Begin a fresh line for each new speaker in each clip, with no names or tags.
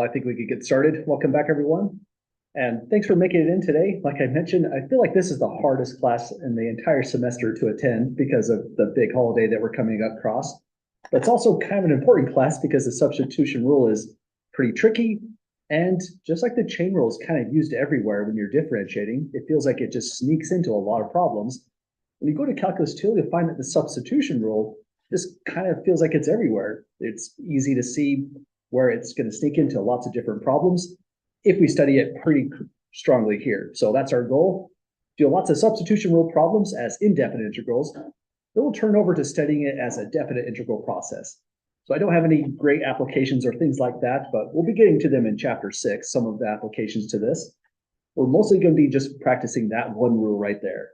I think we could get started. Welcome back, everyone. And thanks for making it in today. Like I mentioned, I feel like this is the hardest class in the entire semester to attend because of the big holiday that we're coming up across. But it's also kind of an important class because the substitution rule is pretty tricky. And just like the chain rule is kind of used everywhere when you're differentiating, it feels like it just sneaks into a lot of problems. When you go to Calculus 2, you'll find that the substitution rule just kind of feels like it's everywhere. It's easy to see where it's going to sneak into lots of different problems if we study it pretty strongly here. So that's our goal. Do lots of substitution rule problems as indefinite integrals. Then we'll turn over to studying it as a definite integral process. So I don't have any great applications or things like that, but we'll be getting to them in chapter 6, some of the applications to this. We're mostly going to be just practicing that one rule right there.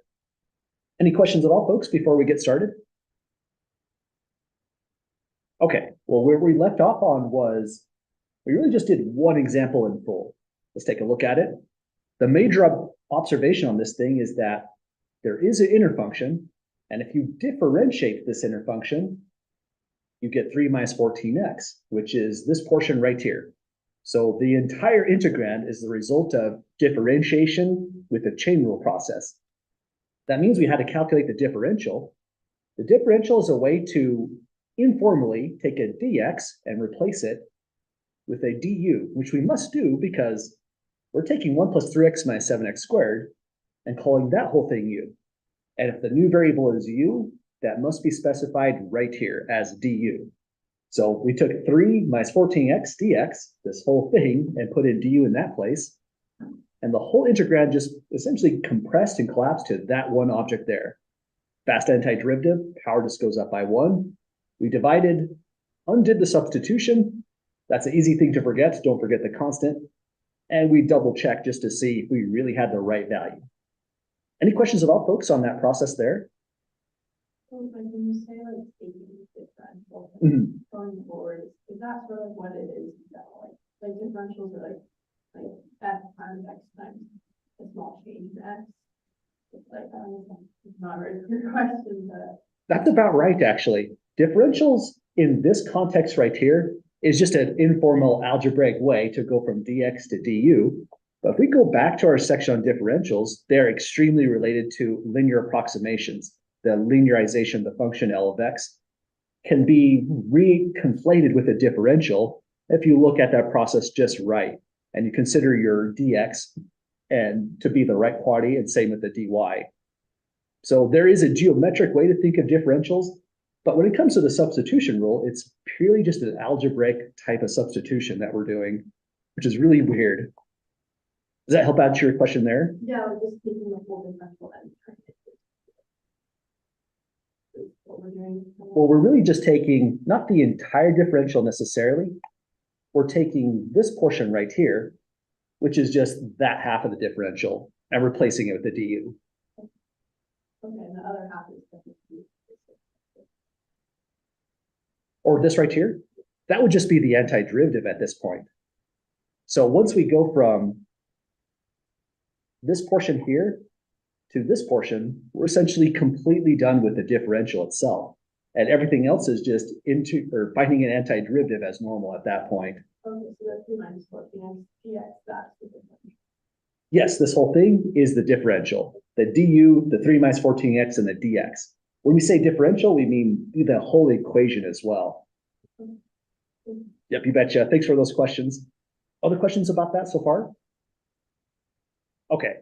Any questions at all, folks, before we get started? Okay, well, where we left off on was we really just did one example in full. Let's take a look at it. The major observation on this thing is that there is an inner function, and if you differentiate this inner function, you get 3 minus 14x, which is this portion right here. So the entire integrand is the result of differentiation with the chain rule process. That means we had to calculate the differential. The differential is a way to informally take a dx and replace it with a du, which we must do because we're taking 1 plus 3x minus 7x squared and calling that whole thing u. And if the new variable is u, that must be specified right here as du. So we took 3 minus 14x dx, this whole thing, and put in du in that place. And the whole integrand just essentially compressed and collapsed to that one object there. Fast antiderivative, power just goes up by 1. We divided, undid the substitution. That's an easy thing to forget. Don't forget the constant. And we double check just to see if we really had the right value. Any questions at all, folks, on that process there?
When you say like taking differential going forward, is that sort of what it is now? Like differentials are like f times x times a small change in x. It's like it's not a very clear question, but
that's about right, actually. Differentials in this context right here is just an informal algebraic way to go from dx to du. But if we go back to our section on differentials, they're extremely related to linear approximations. The linearization of the function L of x can be reconflated with a differential if you look at that process just right and you consider your dx and to be the right quantity, and same with the dy. So there is a geometric way to think of differentials, but when it comes to the substitution rule, it's purely just an algebraic type of substitution that we're doing, which is really weird. Does that help answer your question there?
yeah, we're just taking the whole differential and turning it into what we're doing.
Well, we're really just taking not the entire differential necessarily. We're taking this portion right here, which is just that half of the differential, and replacing it with the du.
Okay, and the other half is definitely.
Or this right here, that would just be the antiderivative at this point. So once we go from this portion here to this portion, we're essentially completely done with the differential itself. And everything else is just finding an antiderivative as normal at that point.
Okay, so that's 3 minus 14x dx, that's the differential.
Yes, this whole thing is the differential. The du, the 3 minus 14x, and the dx. When we say differential, we mean the whole equation as well. Yep, you betcha. Thanks for those questions. Other questions about that so far? Okay,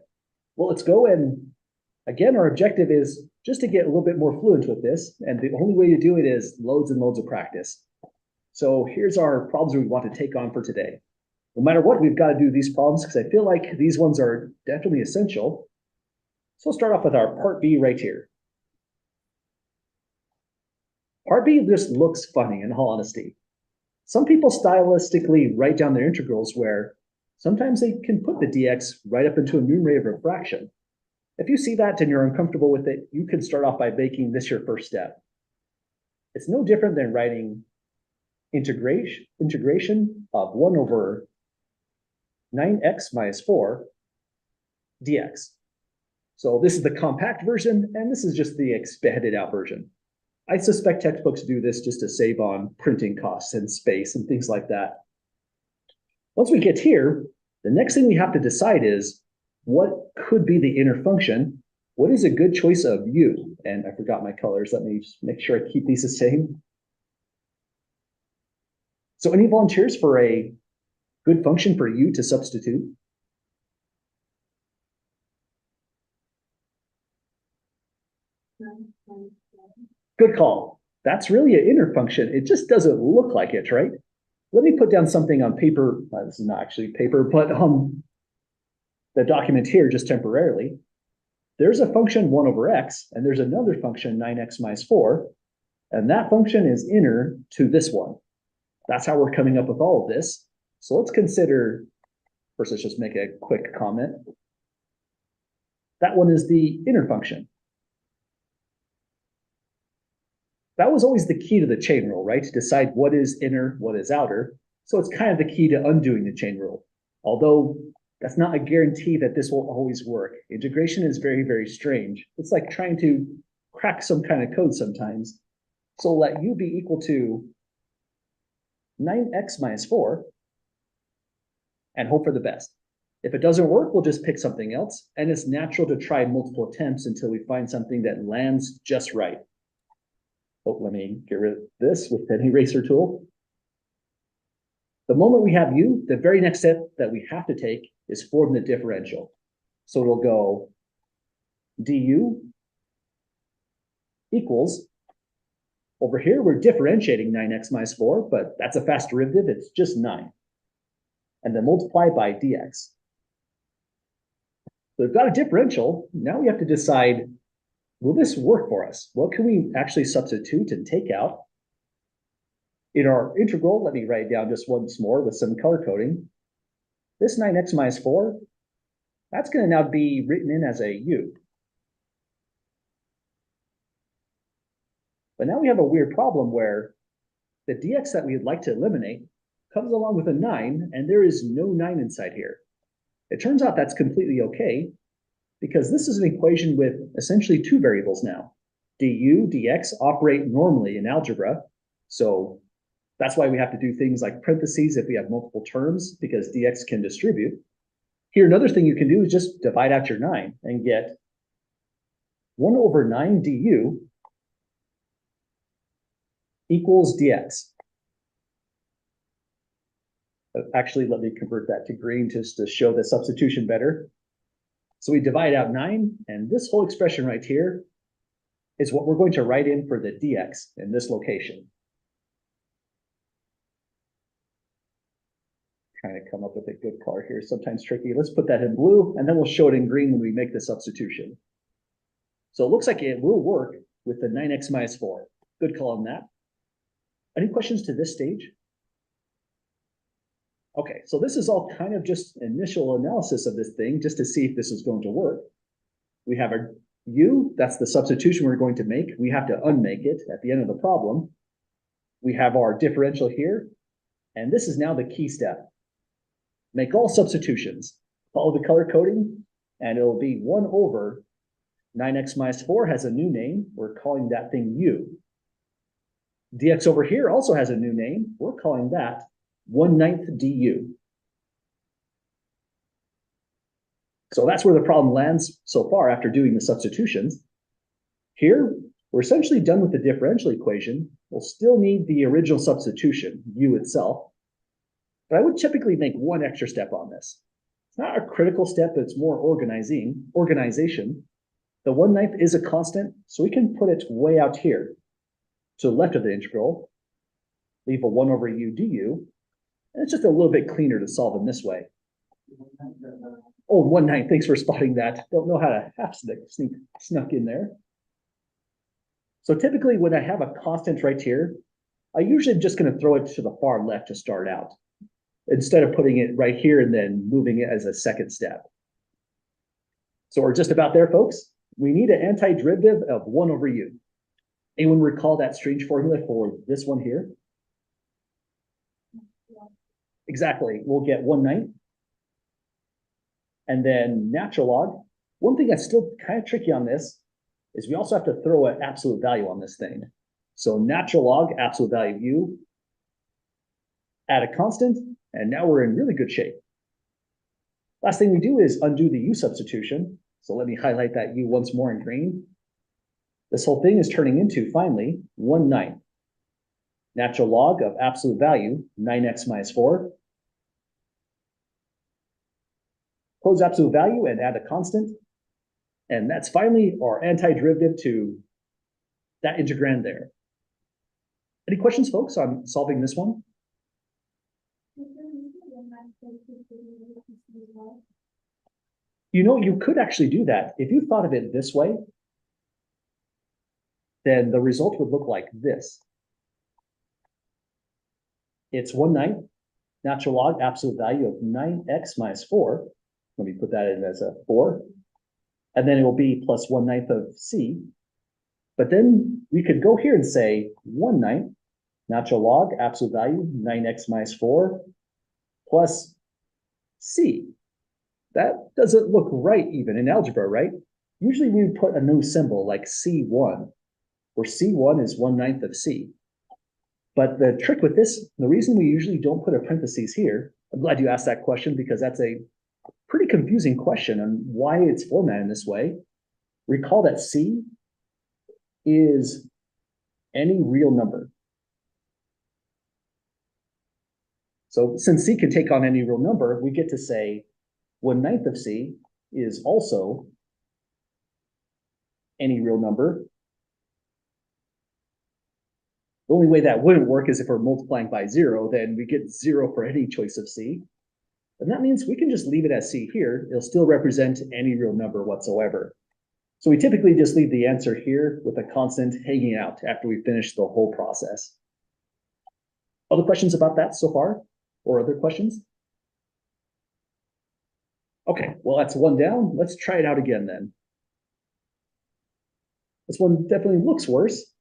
well, let's go. And again, our objective is just to get a little bit more fluent with this. And the only way to do it is loads and loads of practice. So here's our problems we want to take on for today. No matter what, we've got to do these problems because I feel like these ones are definitely essential. So we'll start off with our part B right here. Part B just looks funny, in all honesty. Some people stylistically write down their integrals where sometimes they can put the dx right up into a numerator of a fraction. If you see that and you're uncomfortable with it, you can start off by making this your first step. It's no different than writing integration of 1 over 9x minus 4 dx. So this is the compact version, and this is just the expanded out version. I suspect textbooks do this just to save on printing costs and space and things like that. Once we get here, the next thing we have to decide is what could be the inner function? What is a good choice of u? And I forgot my colors. Let me just make sure I keep these the same. So any volunteers for a good function for u to substitute? Good call. That's really an inner function. It just doesn't look like it, right? Let me put down something on paper. This is not actually paper, but on the document here just temporarily. There's a function 1 over x, and there's another function 9x minus 4, and that function is inner to this one. That's how we're coming up with all of this. So let's consider, first let's just make a quick comment. That one is the inner function. That was always the key to the chain rule, right? To decide what is inner, what is outer. So it's kind of the key to undoing the chain rule. Although that's not a guarantee that this will always work. Integration is very, very strange. It's like trying to crack some kind of code sometimes. So let u be equal to 9x minus 4 and hope for the best. If it doesn't work, we'll just pick something else. And it's natural to try multiple attempts until we find something that lands just right. Oh, let me get rid of this with an eraser tool. The moment we have u, the very next step that we have to take is form the differential. So it'll go du equals, over here we're differentiating 9x minus 4, but that's a fast derivative, it's just 9. And then multiply by dx. So we've got a differential, now we have to decide, will this work for us? What can we actually substitute and take out? In our integral, let me write it down just once more with some color coding. This 9x minus 4, that's going to now be written in as a u. But now we have a weird problem where the dx that we'd like to eliminate comes along with a 9, and there is no 9 inside here. It turns out that's completely okay, because this is an equation with essentially 2 variables now. du, dx operate normally in algebra, so that's why we have to do things like parentheses if we have multiple terms, because dx can distribute. Here, another thing you can do is just divide out your 9 and get 1 over 9 du equals dx. Actually, let me convert that to green just to show the substitution better. So we divide out 9, and this whole expression right here is what we're going to write in for the dx in this location. Trying to come up with a good color here, sometimes tricky. Let's put that in blue, and then we'll show it in green when we make the substitution. So it looks like it will work with the 9x minus 4. Good call on that. Any questions to this stage? Okay, so this is all kind of just initial analysis of this thing, just to see if this is going to work. We have our u, that's the substitution we're going to make. We have to unmake it at the end of the problem. We have our differential here, and this is now the key step. Make all substitutions, follow the color coding, and it'll be 1 over 9x minus 4 has a new name. We're calling that thing u. Dx over here also has a new name. We're calling that 1/9 du. So that's where the problem lands so far after doing the substitutions. Here, we're essentially done with the differential equation. We'll still need the original substitution, u itself. But I would typically make one extra step on this. It's not a critical step, but it's more organization. The 1/9 is a constant, so we can put it way out here to the left of the integral, leave a 1 over u du, and it's just a little bit cleaner to solve in this way. Oh, 1/9, thanks for spotting that. Don't know how to half snuck in there. So typically when I have a constant right here, I usually am just going to throw it to the far left to start out, instead of putting it right here and then moving it as a second step. So we're just about there, folks. We need an antiderivative of 1 over u. Anyone recall that strange formula for this one here? Exactly. We'll get 1/9. And then natural log. One thing that's still kind of tricky on this is we also have to throw an absolute value on this thing. So natural log, absolute value of u. add a constant, and now we're in really good shape. Last thing we do is undo the u substitution. So let me highlight that u once more in green. This whole thing is turning into, finally, 1/9. Natural log of absolute value, 9x minus 4. Close absolute value and add a constant. And that's finally our antiderivative to that integrand there. Any questions, folks, on solving this one? You know, you could actually do that. If you thought of it this way, then the result would look like this. It's 1/9 natural log absolute value of 9x minus 4. Let me put that in as a 4. And then it will be plus 1/9 of c. But then we could go here and say 1/9 natural log absolute value 9x minus 4 plus c. That doesn't look right even in algebra, right? Usually we would put a new symbol like c1, where c1 is 1/9 of c. But the trick with this, the reason we usually don't put a parentheses here, I'm glad you asked that question because that's a pretty confusing question on why it's formatted in this way. Recall that c is any real number. So since c can take on any real number, we get to say 1/9 of c is also any real number. The only way that wouldn't work is if we're multiplying by 0, then we get 0 for any choice of c. And that means we can just leave it as c here. It'll still represent any real number whatsoever. So we typically just leave the answer here with a constant hanging out after we finish the whole process. Other questions about that so far? Or other questions? Okay, well, that's one down. Let's try it out again then. This one definitely looks worse.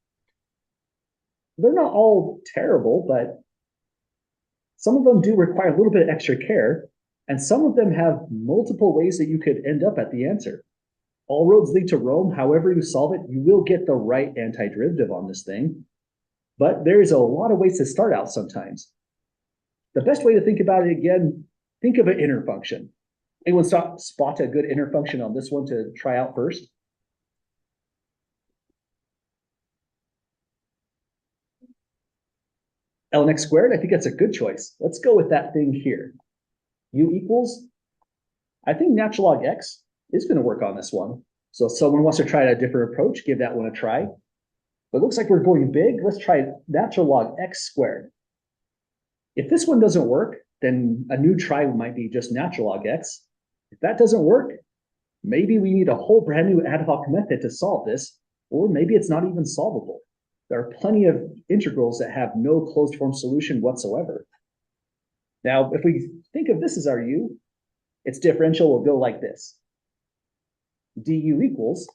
They're not all terrible, but some of them do require a little bit of extra care, and some of them have multiple ways that you could end up at the answer. All roads lead to Rome. However you solve it, you will get the right antiderivative on this thing. But there's a lot of ways to start out sometimes. The best way to think about it again, think of an inner function. Anyone spot a good inner function on this one to try out first? ln x squared, I think that's a good choice. Let's go with that thing here. U equals, I think natural log x is going to work on this one. So if someone wants to try a different approach, give that one a try. But it looks like we're going big. Let's try natural log x squared. If this one doesn't work, then a new try might be just natural log x. If that doesn't work, maybe we need a whole brand new ad hoc method to solve this, or maybe it's not even solvable. There are plenty of integrals that have no closed form solution whatsoever. Now, if we think of this as our u, its differential will go like this. du equals,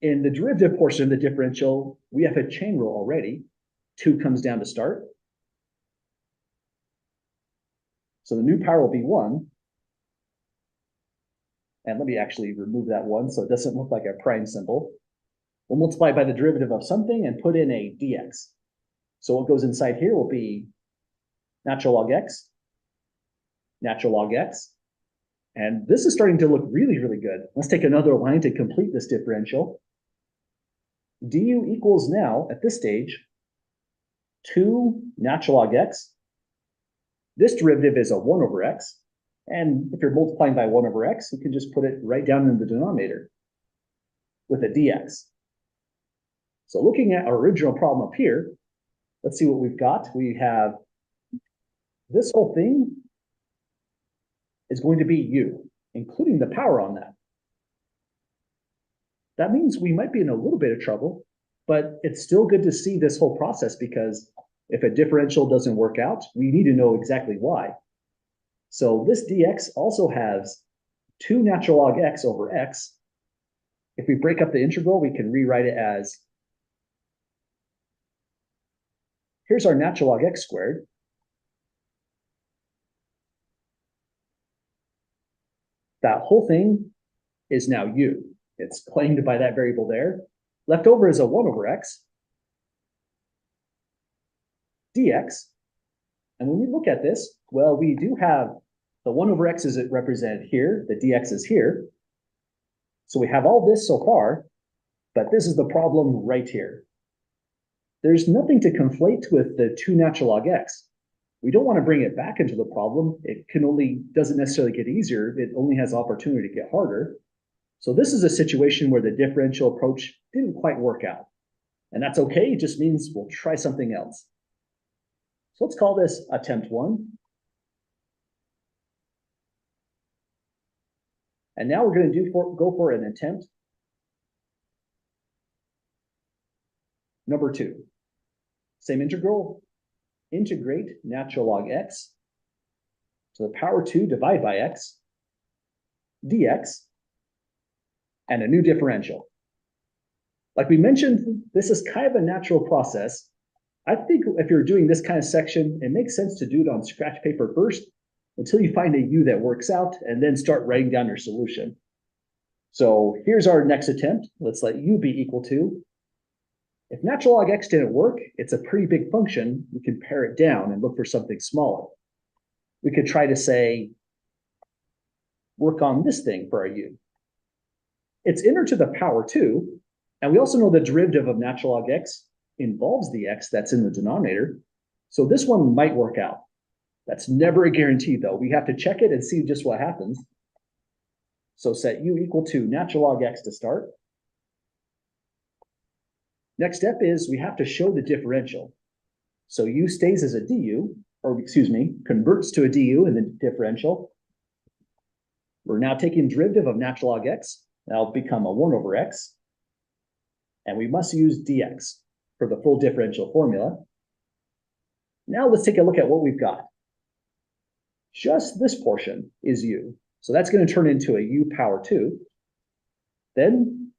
in the derivative portion of the differential, we have a chain rule already. 2 comes down to start. So the new power will be 1. And let me actually remove that 1 so it doesn't look like a prime symbol. We'll multiply by the derivative of something and put in a dx. So what goes inside here will be natural log x, and this is starting to look really, really good. Let's take another line to complete this differential. du equals now, at this stage, 2 natural log x. This derivative is a 1 over x, and if you're multiplying by 1 over x, you can just put it right down in the denominator with a dx. So looking at our original problem up here, let's see what we've got. We have this whole thing is going to be u, including the power on that. That means we might be in a little bit of trouble, but it's still good to see this whole process because if a differential doesn't work out, we need to know exactly why. So this dx also has 2 natural log x over x. If we break up the integral, we can rewrite it as, here's our natural log x squared. That whole thing is now u. It's claimed by that variable there. Left over is a 1 over x dx. And when we look at this, well, we do have the 1 over x is represented here, the dx is here. So we have all this so far, but this is the problem right here. There's nothing to conflate with the 2 natural log x. We don't want to bring it back into the problem. It doesn't necessarily get easier. It only has opportunity to get harder. So this is a situation where the differential approach didn't quite work out. And that's okay. It just means we'll try something else. So let's call this attempt 1. And now we're going to go for an attempt number 2. Same integral, integrate natural log x to the power 2 divided by x dx, and a new differential. Like we mentioned, this is kind of a natural process. I think if you're doing this kind of section, it makes sense to do it on scratch paper first until you find a u that works out, and then start writing down your solution. So here's our next attempt. Let's let u be equal to, if natural log x didn't work, it's a pretty big function. We can pare it down and look for something smaller. We could try to say, work on this thing for our u. It's inner to the power 2, and we also know the derivative of natural log x involves the x that's in the denominator. So this one might work out. That's never a guarantee, though. We have to check it and see just what happens. So set u equal to natural log x to start. Next step is we have to show the differential. So u stays as a du, or excuse me, converts to a du in the differential. We're now taking derivative of natural log x. That'll become a 1 over x. And we must use dx for the full differential formula. Now let's take a look at what we've got. Just this portion is u. So that's going to turn into a u power 2. Then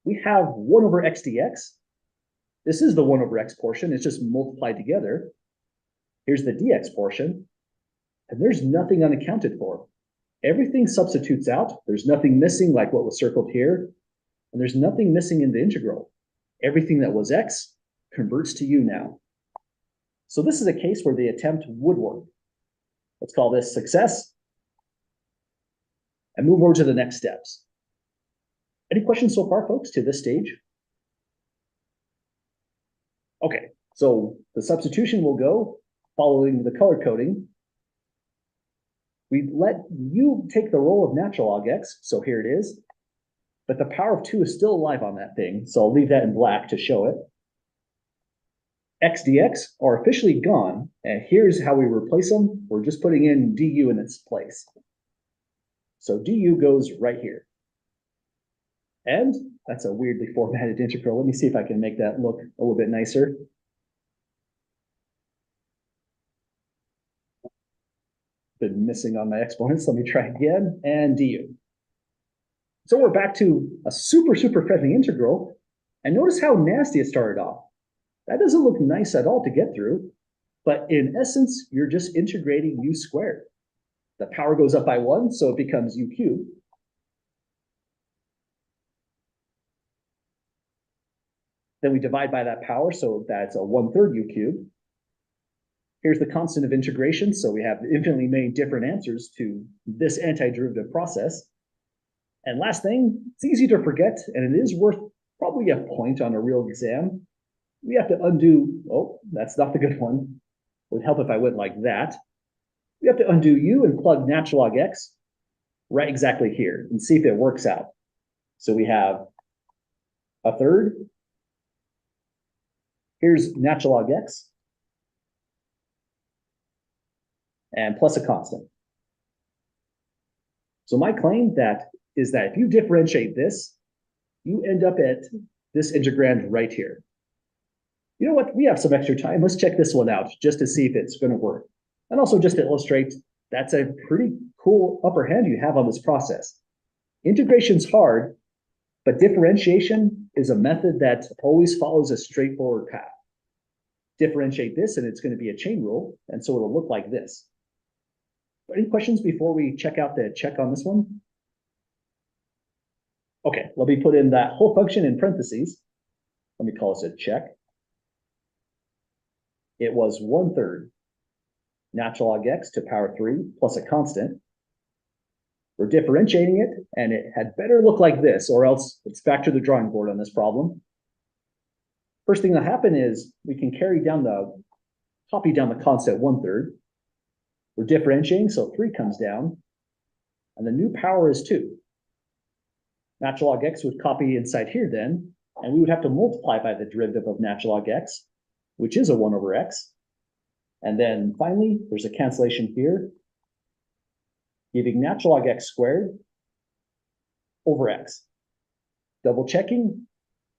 we have 1 over x dx. This is the 1 over x portion. It's just multiplied together. Here's the dx portion. And there's nothing unaccounted for. Everything substitutes out. There's nothing missing like what was circled here. And there's nothing missing in the integral. Everything that was x converts to u now. So this is a case where the attempt would work. Let's call this success. And move over to the next steps. Any questions so far, folks, to this stage? Okay, so the substitution will go following the color coding. We let u take the role of natural log x, so here it is. But the power of 2 is still alive on that thing, so I'll leave that in black to show it. X dx are officially gone, and here's how we replace them. We're just putting in du in its place. So du goes right here. And that's a weirdly formatted integral. Let me see if I can make that look a little bit nicer. Been missing on my exponents. Let me try again, and du. So we're back to a super friendly integral. And notice how nasty it started off. That doesn't look nice at all to get through. But in essence, you're just integrating u squared. The power goes up by 1, so it becomes u cubed. Then we divide by that power, so that's a 1/3 u cubed. Here's the constant of integration, so we have infinitely many different answers to this antiderivative process. And last thing, it's easy to forget, and it is worth probably a point on a real exam. We have to undo, oh, that's not the good one. It would help if I went like that. We have to undo u and plug natural log x right exactly here and see if it works out. So we have 1/3. Here's natural log x. And plus a constant. So my claim is that if you differentiate this, you end up at this integrand right here. You know what? We have some extra time. Let's check this one out just to see if it's going to work. And also just to illustrate, that's a pretty cool upper hand you have on this process. Integration's hard, but differentiation is a method that always follows a straightforward path. Differentiate this and it's going to be a chain rule, and so it'll look like this. Any questions before we check out the check on this one? Okay, let me put in that whole function in parentheses. Let me call this a check. It was 1/3. natural log x to power 3 plus a constant. We're differentiating it, and it had better look like this, or else it's back to the drawing board on this problem. First thing that'll happen is we can copy down the constant 1/3. We're differentiating, so 3 comes down, and the new power is 2. Natural log x would copy inside here then, and we would have to multiply by the derivative of natural log x, which is a 1/x. And then finally, there's a cancellation here, giving natural log x squared over x. Double checking.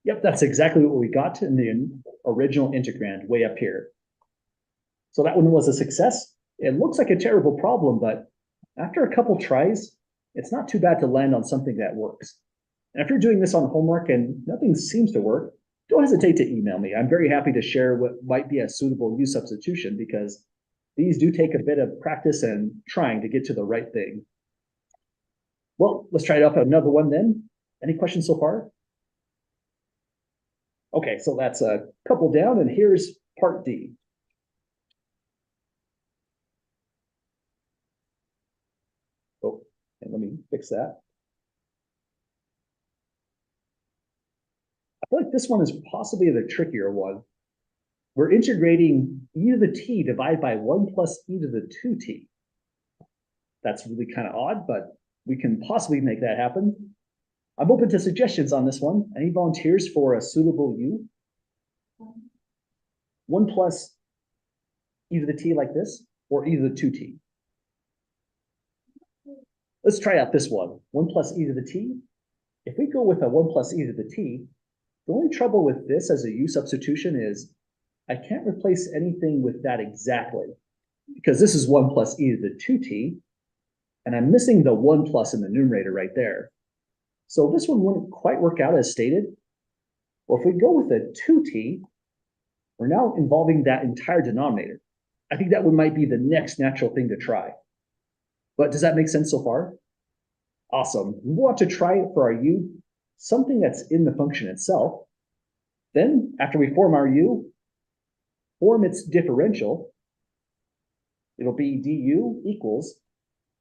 Yep, that's exactly what we got in the original integrand way up here. So that one was a success. It looks like a terrible problem, but after a couple tries, it's not too bad to land on something that works. And if you're doing this on homework and nothing seems to work, don't hesitate to email me. I'm very happy to share what might be a suitable U substitution, because these do take a bit of practice and trying to get to the right thing. Well, let's try it out another one then. Any questions so far? Okay, so that's a couple down, and here's part D. Oh, and let me fix that. I feel like this one is possibly the trickier one. We're integrating e to the t divided by 1 plus e to the 2t. That's really kind of odd, but we can possibly make that happen. I'm open to suggestions on this one. Any volunteers for a suitable u? 1 plus e to the t like this, or e to the 2t? Let's try out this one, 1 plus e to the t. If we go with a 1 plus e to the t, the only trouble with this as a u substitution is I can't replace anything with that exactly, because this is 1 plus e to the 2t, and I'm missing the 1 plus in the numerator right there. So this one wouldn't quite work out as stated. Well, if we go with a 2t, we're now involving that entire denominator. I think that one might be the next natural thing to try. But does that make sense so far? Awesome. We want to try it for our u, something that's in the function itself. Then, after we form our u, form its differential. It'll be du equals,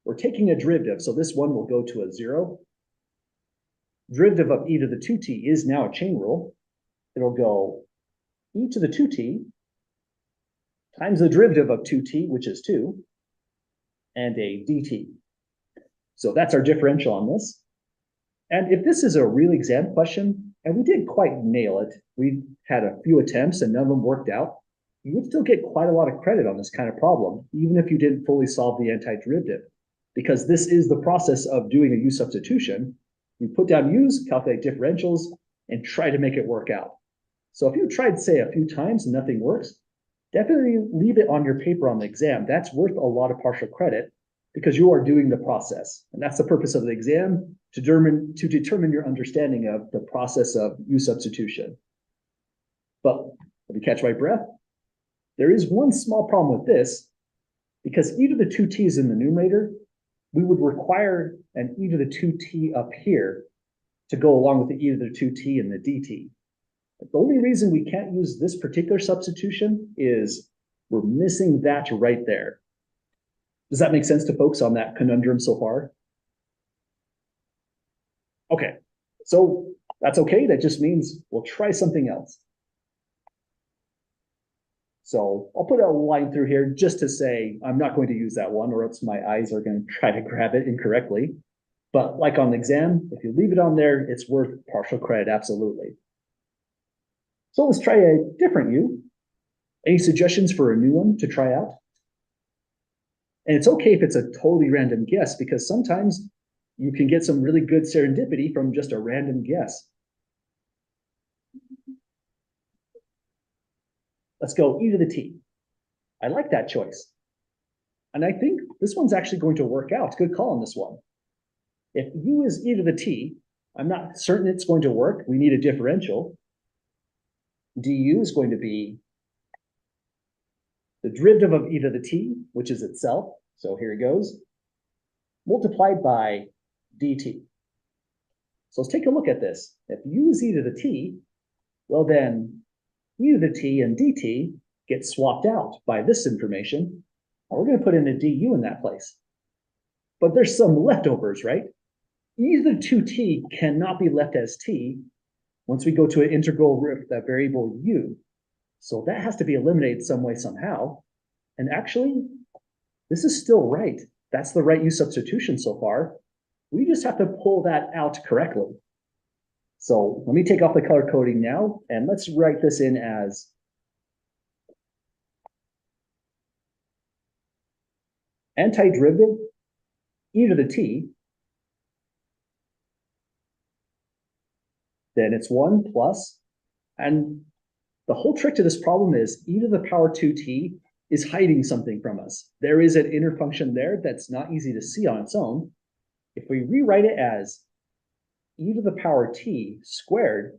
we're taking a derivative, so this one will go to a 0. Derivative of e to the 2t is now a chain rule. It'll go e to the 2t times the derivative of 2t, which is 2, and a dt. So that's our differential on this. And if this is a real exam question, and we didn't quite nail it, we had a few attempts and none of them worked out, you would still get quite a lot of credit on this kind of problem, even if you didn't fully solve the antiderivative, because this is the process of doing a u substitution. You put down u's, calculate differentials, and try to make it work out. So if you tried, say, a few times and nothing works, definitely leave it on your paper on the exam. That's worth a lot of partial credit because you are doing the process. And that's the purpose of the exam, to determine your understanding of the process of u substitution. But let me catch my breath. There is one small problem with this, because e to the 2t is in the numerator. We would require an e to the 2t up here to go along with the e to the 2t and the dt. But the only reason we can't use this particular substitution is we're missing that right there. Does that make sense to folks on that conundrum so far? Okay, so that's okay. That just means we'll try something else. So I'll put a line through here just to say I'm not going to use that one, or else my eyes are going to try to grab it incorrectly. But like on the exam, if you leave it on there, it's worth partial credit, absolutely. So let's try a different u. Any suggestions for a new one to try out? And it's okay if it's a totally random guess, because sometimes you can get some really good serendipity from just a random guess. Let's go e to the t. I like that choice. And I think this one's actually going to work out. Good call on this one. If u is e to the t, I'm not certain it's going to work. We need a differential. Du is going to be the derivative of e to the t, which is itself. So here it goes, multiplied by dt. So let's take a look at this. If u is e to the t, well then e to the t and dt get swapped out by this information, We're going to put in a du in that place. But there's some leftovers, right? E to the 2t cannot be left as t once we go to an integral with that variable u. So that has to be eliminated some way, somehow. And actually, this is still right. That's the right u substitution so far. We just have to pull that out correctly. So let me take off the color coding now, and let's write this in as antiderivative e to the t, then it's 1 plus, and the whole trick to this problem is e to the power 2t is hiding something from us. There is an inner function there that's not easy to see on its own. If we rewrite it as e to the power t squared,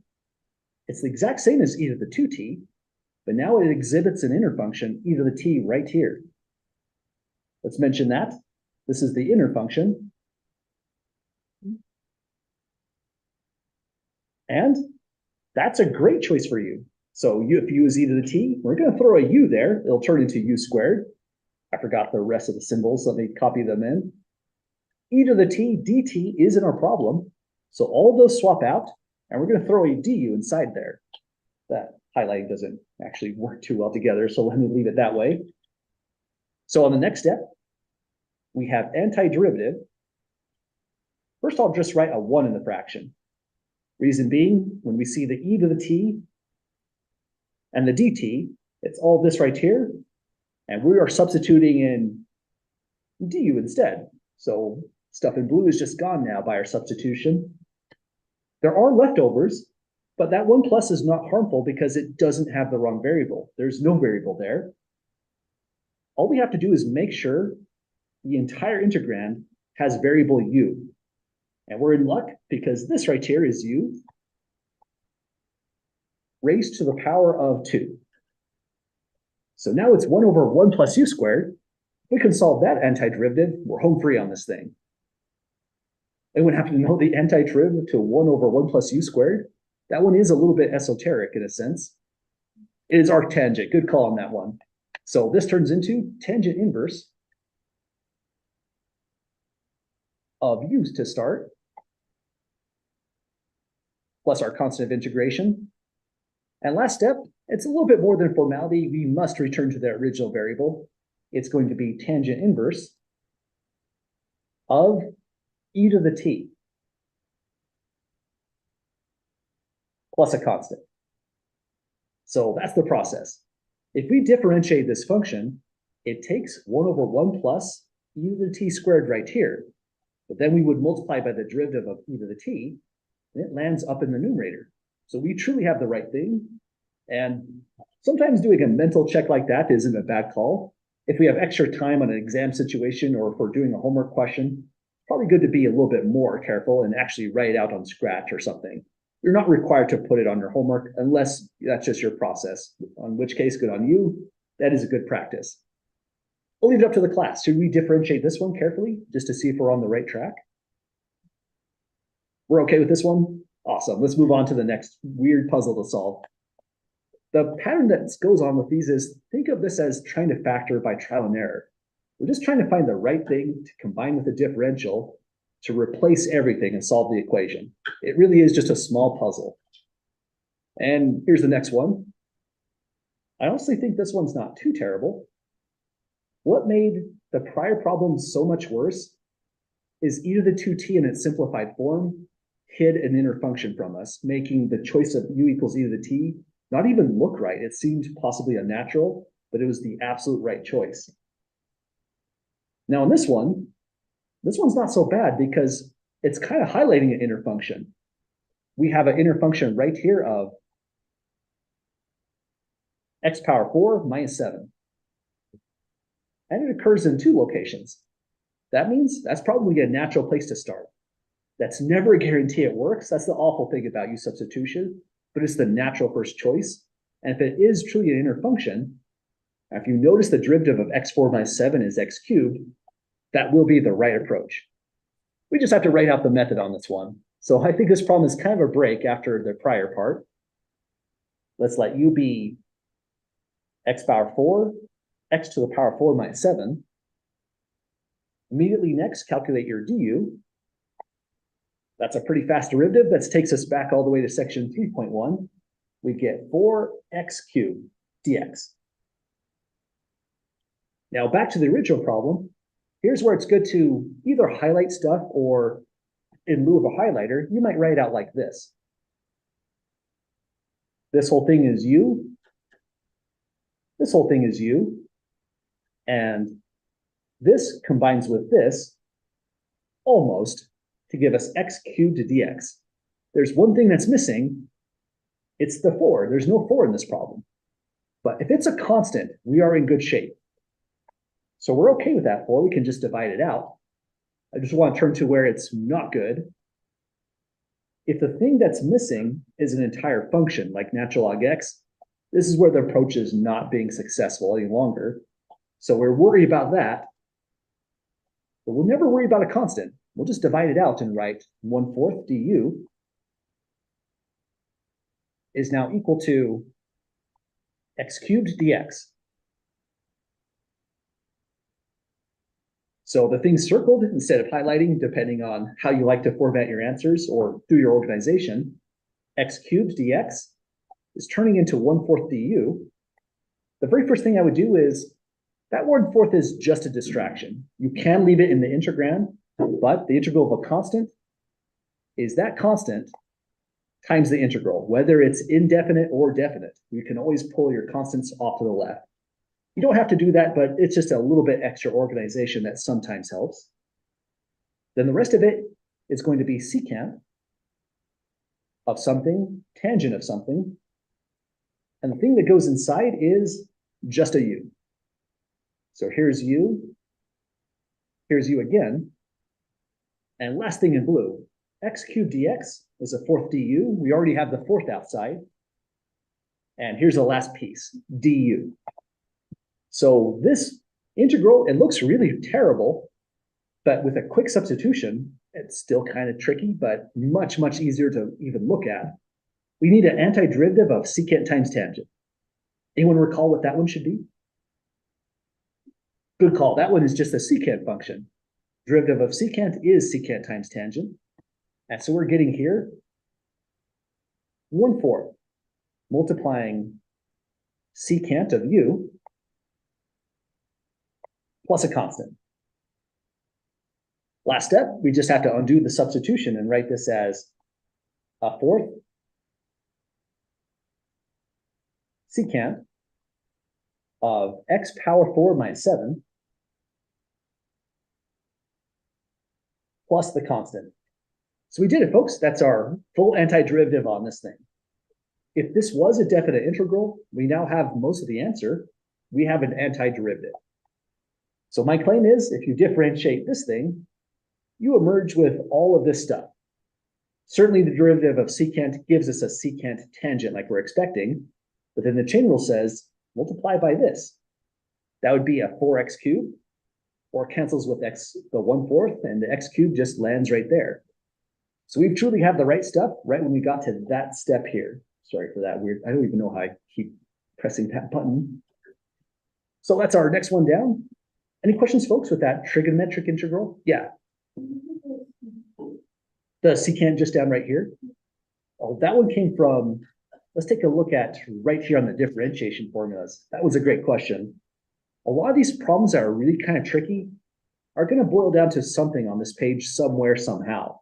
it's the exact same as e to the 2t, but now it exhibits an inner function, e to the t, right here. Let's mention that. This is the inner function. And that's a great choice for you. So if u is e to the t, we're going to throw a u there. It'll turn into u squared. I forgot the rest of the symbols. Let me copy them in. E to the t dt is in our problem. So all of those swap out, and we're going to throw a du inside there. That highlighting doesn't actually work too well together, so let me leave it that way. So on the next step, we have antiderivative. First, I'll just write a 1 in the fraction. Reason being, when we see the e to the t and the dt, it's all this right here, and we are substituting in du instead. So stuff in blue is just gone now by our substitution. There are leftovers, but that 1 plus is not harmful because it doesn't have the wrong variable. There's no variable there. All we have to do is make sure the entire integrand has variable u. And we're in luck because this right here is u raised to the power of 2. So now it's 1 over 1 plus u squared. We can solve that antiderivative. We're home free on this thing. Anyone happen to know the antiderivative to 1 over 1 plus u squared? That one is a little bit esoteric in a sense. It is arctangent. Good call on that one. So this turns into tangent inverse of u to start, plus our constant of integration. And last step, it's a little bit more than formality. We must return to the original variable. It's going to be tangent inverse of e to the t plus a constant. So that's the process. If we differentiate this function, it takes 1 over 1 plus e to the t squared right here. But then we would multiply by the derivative of e to the t, and it lands up in the numerator. So we truly have the right thing. And sometimes doing a mental check like that isn't a bad call. If we have extra time on an exam situation or if we're doing a homework question, it's probably good to be a little bit more careful and actually write it out on Scratch or something. You're not required to put it on your homework unless that's just your process, in which case, good on you. That is a good practice. I'll leave it up to the class. Should we differentiate this one carefully just to see if we're on the right track? We're okay with this one? Awesome. Let's move on to the next weird puzzle to solve. The pattern that goes on with these is, think of this as trying to factor by trial and error. We're just trying to find the right thing to combine with a differential to replace everything and solve the equation. It really is just a small puzzle. And here's the next one. I honestly think this one's not too terrible. What made the prior problem so much worse is e to the 2t in its simplified form hid an inner function from us, making the choice of u equals e to the t not even look right. It seemed possibly unnatural, but it was the absolute right choice. Now in this one's not so bad because it's kind of highlighting an inner function. We have an inner function right here of x power 4 minus 7. And it occurs in 2 locations. That means that's probably a natural place to start. That's never a guarantee it works. That's the awful thing about u substitution, but it's the natural first choice. And if it is truly an inner function, if you notice the derivative of x4 minus 7 is x cubed, that will be the right approach. We just have to write out the method on this one. So I think this problem is kind of a break after the prior part. Let's let u be x power 4 x to the power 4 minus 7. Immediately next, calculate your du. That's a pretty fast derivative. That takes us back all the way to section 3.1. We get 4x cubed dx. Now back to the original problem. Here's where it's good to either highlight stuff, or in lieu of a highlighter, you might write out like this. This whole thing is u. This whole thing is u. And this combines with this almost to give us x cubed dx. There's one thing that's missing. It's the 4. There's no 4 in this problem. But if it's a constant, we are in good shape. So we're okay with that 4. We can just divide it out. I just want to turn to where it's not good. If the thing that's missing is an entire function like natural log x, this is where the approach is not being successful any longer. So we're worried about that. But we'll never worry about a constant. We'll just divide it out and write 1/4 du is now equal to x cubed dx. So the things circled, instead of highlighting, depending on how you like to format your answers or through your organization, x cubed dx is turning into 1/4 du. The very first thing I would do is, that 1/4 is just a distraction. You can leave it in the integrand, but the integral of a constant is that constant times the integral, whether it's indefinite or definite. You can always pull your constants off to the left. You don't have to do that, but it's just a little bit extra organization that sometimes helps. Then the rest of it is going to be secant of something, tangent of something. And the thing that goes inside is just a u. So here's u. Here's u again. And last thing in blue, x cubed dx is a 4th du. We already have the 4th outside. And here's the last piece, du. So this integral, it looks really terrible, but with a quick substitution, it's still kind of tricky, but much, much easier to even look at. We need an antiderivative of secant times tangent. Anyone recall what that one should be? Good call. That one is just a secant function. Derivative of secant is secant times tangent. And so we're getting here 1/4 multiplying secant of u plus a constant. Last step, we just have to undo the substitution and write this as a 4th secant of x power 4 minus 7 plus the constant. So we did it, folks. That's our full antiderivative on this thing. If this was a definite integral, we now have most of the answer. We have an antiderivative. So my claim is, if you differentiate this thing, you emerge with all of this stuff. Certainly the derivative of secant gives us a secant tangent like we're expecting, but then the chain rule says, multiply by this. That would be a 4x cubed, or cancels with x, the 1/4, and the x cubed just lands right there. So we truly have the right stuff right when we got to that step here. Sorry for that weird, I don't even know how I keep pressing that button. So that's our next one down. Any questions, folks, with that trigonometric integral? Yeah. The secant just down right here. Oh, that one came from, let's take a look at right here on the differentiation formulas. That was a great question. A lot of these problems that are really kind of tricky are going to boil down to something on this page somewhere, somehow.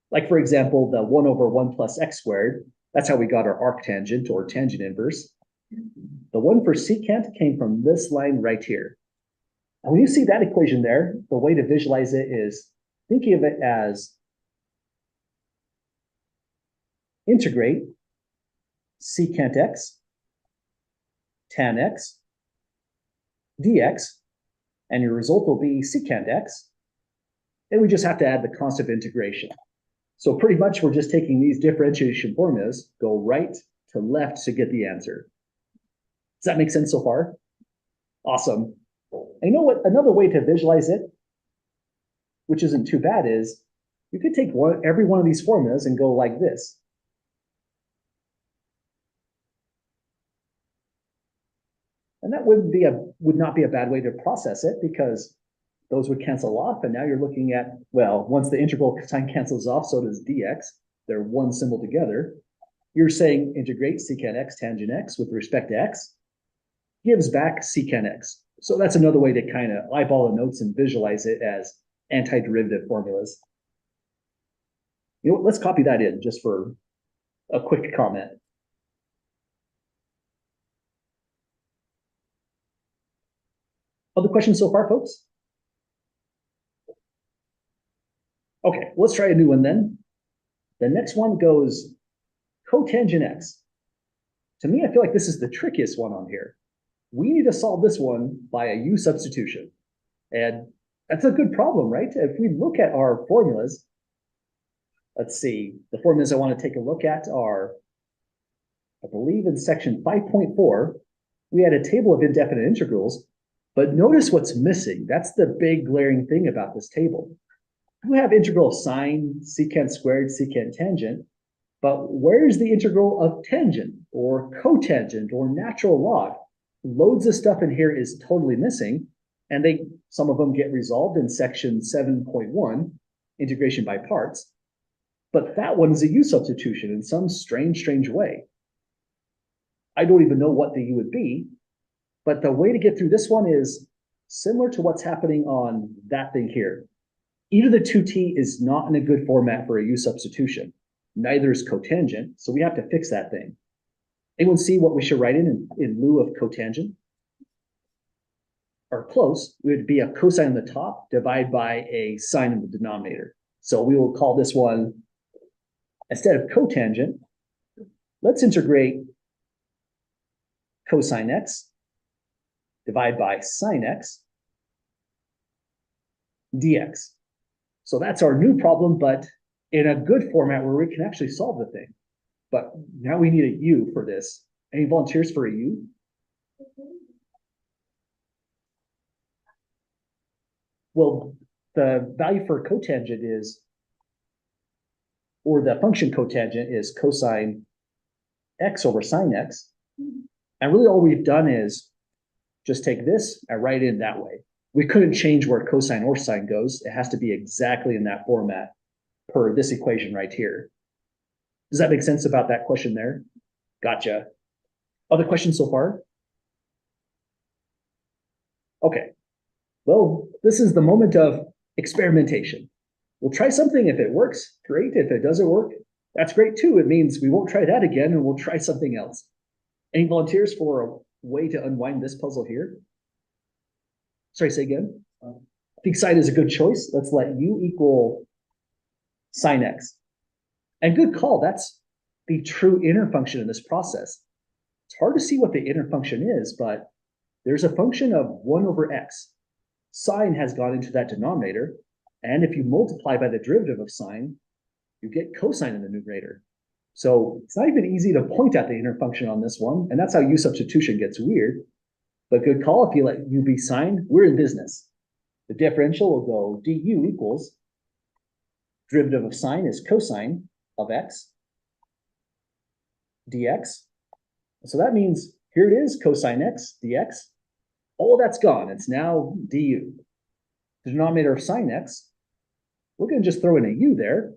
Like, for example, the 1/1 plus x squared. That's how we got our arctangent or tangent inverse. The one for secant came from this line right here. And when you see that equation there, the way to visualize it is thinking of it as integrate secant x, tan x, dx, and your result will be secant x. And we just have to add the constant of integration. So pretty much we're just taking these differentiation formulas, go right to left to get the answer. Does that make sense so far? Awesome. And you know what? Another way to visualize it, which isn't too bad, is you could take every one of these formulas and go like this. And that would not be a bad way to process it, because those would cancel off. And now you're looking at, well, once the integral sign cancels off, so does dx. They're one symbol together. You're saying integrate secant x tangent x with respect to x gives back secant x. So that's another way to kind of eyeball the notes and visualize it as antiderivative formulas. You know what, let's copy that in just for a quick comment. Other questions so far, folks? Okay, let's try a new one then. The next one goes cotangent x. To me, I feel like this is the trickiest one on here. We need to solve this one by a u substitution. And that's a good problem, right? If we look at our formulas, let's see, the formulas I want to take a look at are, I believe in section 5.4, we had a table of indefinite integrals, but notice what's missing. That's the big glaring thing about this table. We have integral of sine, secant squared, secant tangent, but where's the integral of tangent or cotangent or natural log? Loads of stuff in here is totally missing, and some of them get resolved in section 7.1, integration by parts, but that one is a u substitution in some strange way. I don't even know what the u would be, but the way to get through this one is similar to what's happening on that thing here. E to the 2t is not in a good format for a u substitution. Neither is cotangent, so we have to fix that thing. Anyone see what we should write in lieu of cotangent? Or close, it would be a cosine on the top divided by a sine in the denominator. So we will call this one, instead of cotangent, let's integrate cosine x divided by sine x dx. So that's our new problem, but in a good format where we can actually solve the thing. But now we need a u for this. Any volunteers for a u? Well, the value for cotangent is, or the function cotangent is cosine x over sine x. And really all we've done is just take this and write it in that way. We couldn't change where cosine or sine goes. It has to be exactly in that format per this equation right here. Does that make sense about that question there? Gotcha. Other questions so far? Okay. Well, this is the moment of experimentation. We'll try something. If it works, great. If it doesn't work, that's great too. It means we won't try that again and we'll try something else. Any volunteers for a way to unwind this puzzle here? Sorry, say again. I think sine is a good choice. Let's let u equal sine x. And good call, that's the true inner function in this process. It's hard to see what the inner function is, but there's a function of 1 over x. Sine has gone into that denominator, and if you multiply by the derivative of sine, you get cosine in the numerator. So it's not even easy to point at the inner function on this one, and that's how u substitution gets weird. But good call, if you let u be sine, we're in business. The differential will go du equals derivative of sine is cosine of x dx. So that means here it is, cosine x dx. All that's gone. It's now du. The denominator of sine x, we're going to just throw in a u there,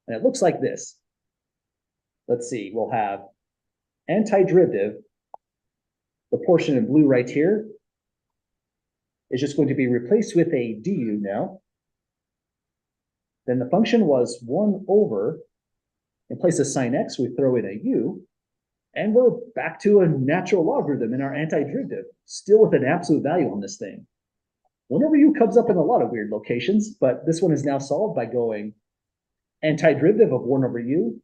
and it looks like this. Let's see, we'll have antiderivative. The portion in blue right here is just going to be replaced with a du now. Then the function was 1 over, in place of sine x, we throw in a u, and we're back to a natural logarithm in our antiderivative, still with an absolute value on this thing. 1 over u comes up in a lot of weird locations, but this one is now solved by going antiderivative of 1 over u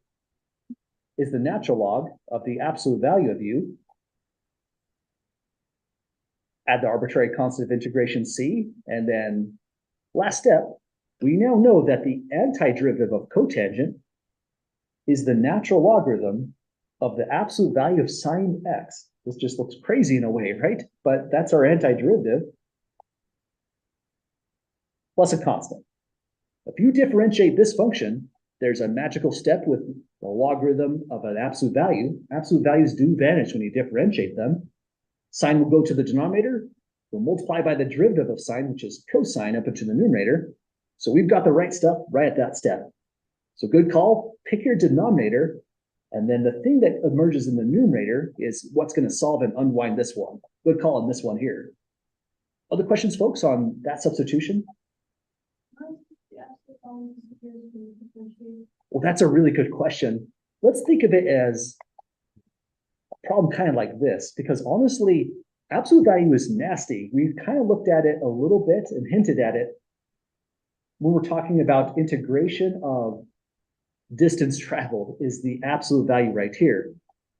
is the natural log of the absolute value of u. Add the arbitrary constant of integration c, and then last step, we now know that the antiderivative of cotangent is the natural logarithm of the absolute value of sine x. This just looks crazy in a way, right? But that's our antiderivative plus a constant. If you differentiate this function, there's a magical step with the logarithm of an absolute value. Absolute values do vanish when you differentiate them. Sine will go to the denominator. We'll multiply by the derivative of sine, which is cosine, up into the numerator. So we've got the right stuff right at that step. So good call, pick your denominator, and then the thing that emerges in the numerator is what's going to solve and unwind this one. Good call on this one here. Other questions, folks, on that substitution? Well, that's a really good question. Let's think of it as a problem kind of like this, because honestly, absolute value is nasty. We've kind of looked at it a little bit and hinted at it when we're talking about integration of distance traveled is the absolute value right here.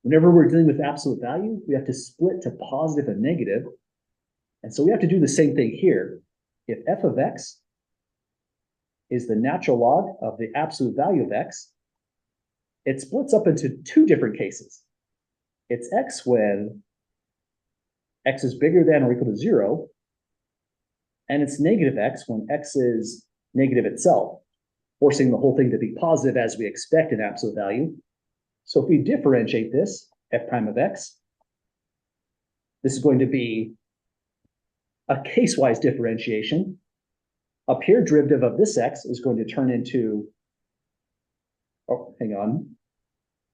Whenever we're dealing with absolute value, we have to split to positive and negative. And so we have to do the same thing here. If f of x is the natural log of the absolute value of x, it splits up into two different cases. It's x when x is bigger than or equal to 0, and it's negative x when x is negative itself, forcing the whole thing to be positive as we expect in absolute value. So if we differentiate this, f prime of x, this is going to be a case-wise differentiation. Up here, derivative of this x is going to turn into, oh, hang on,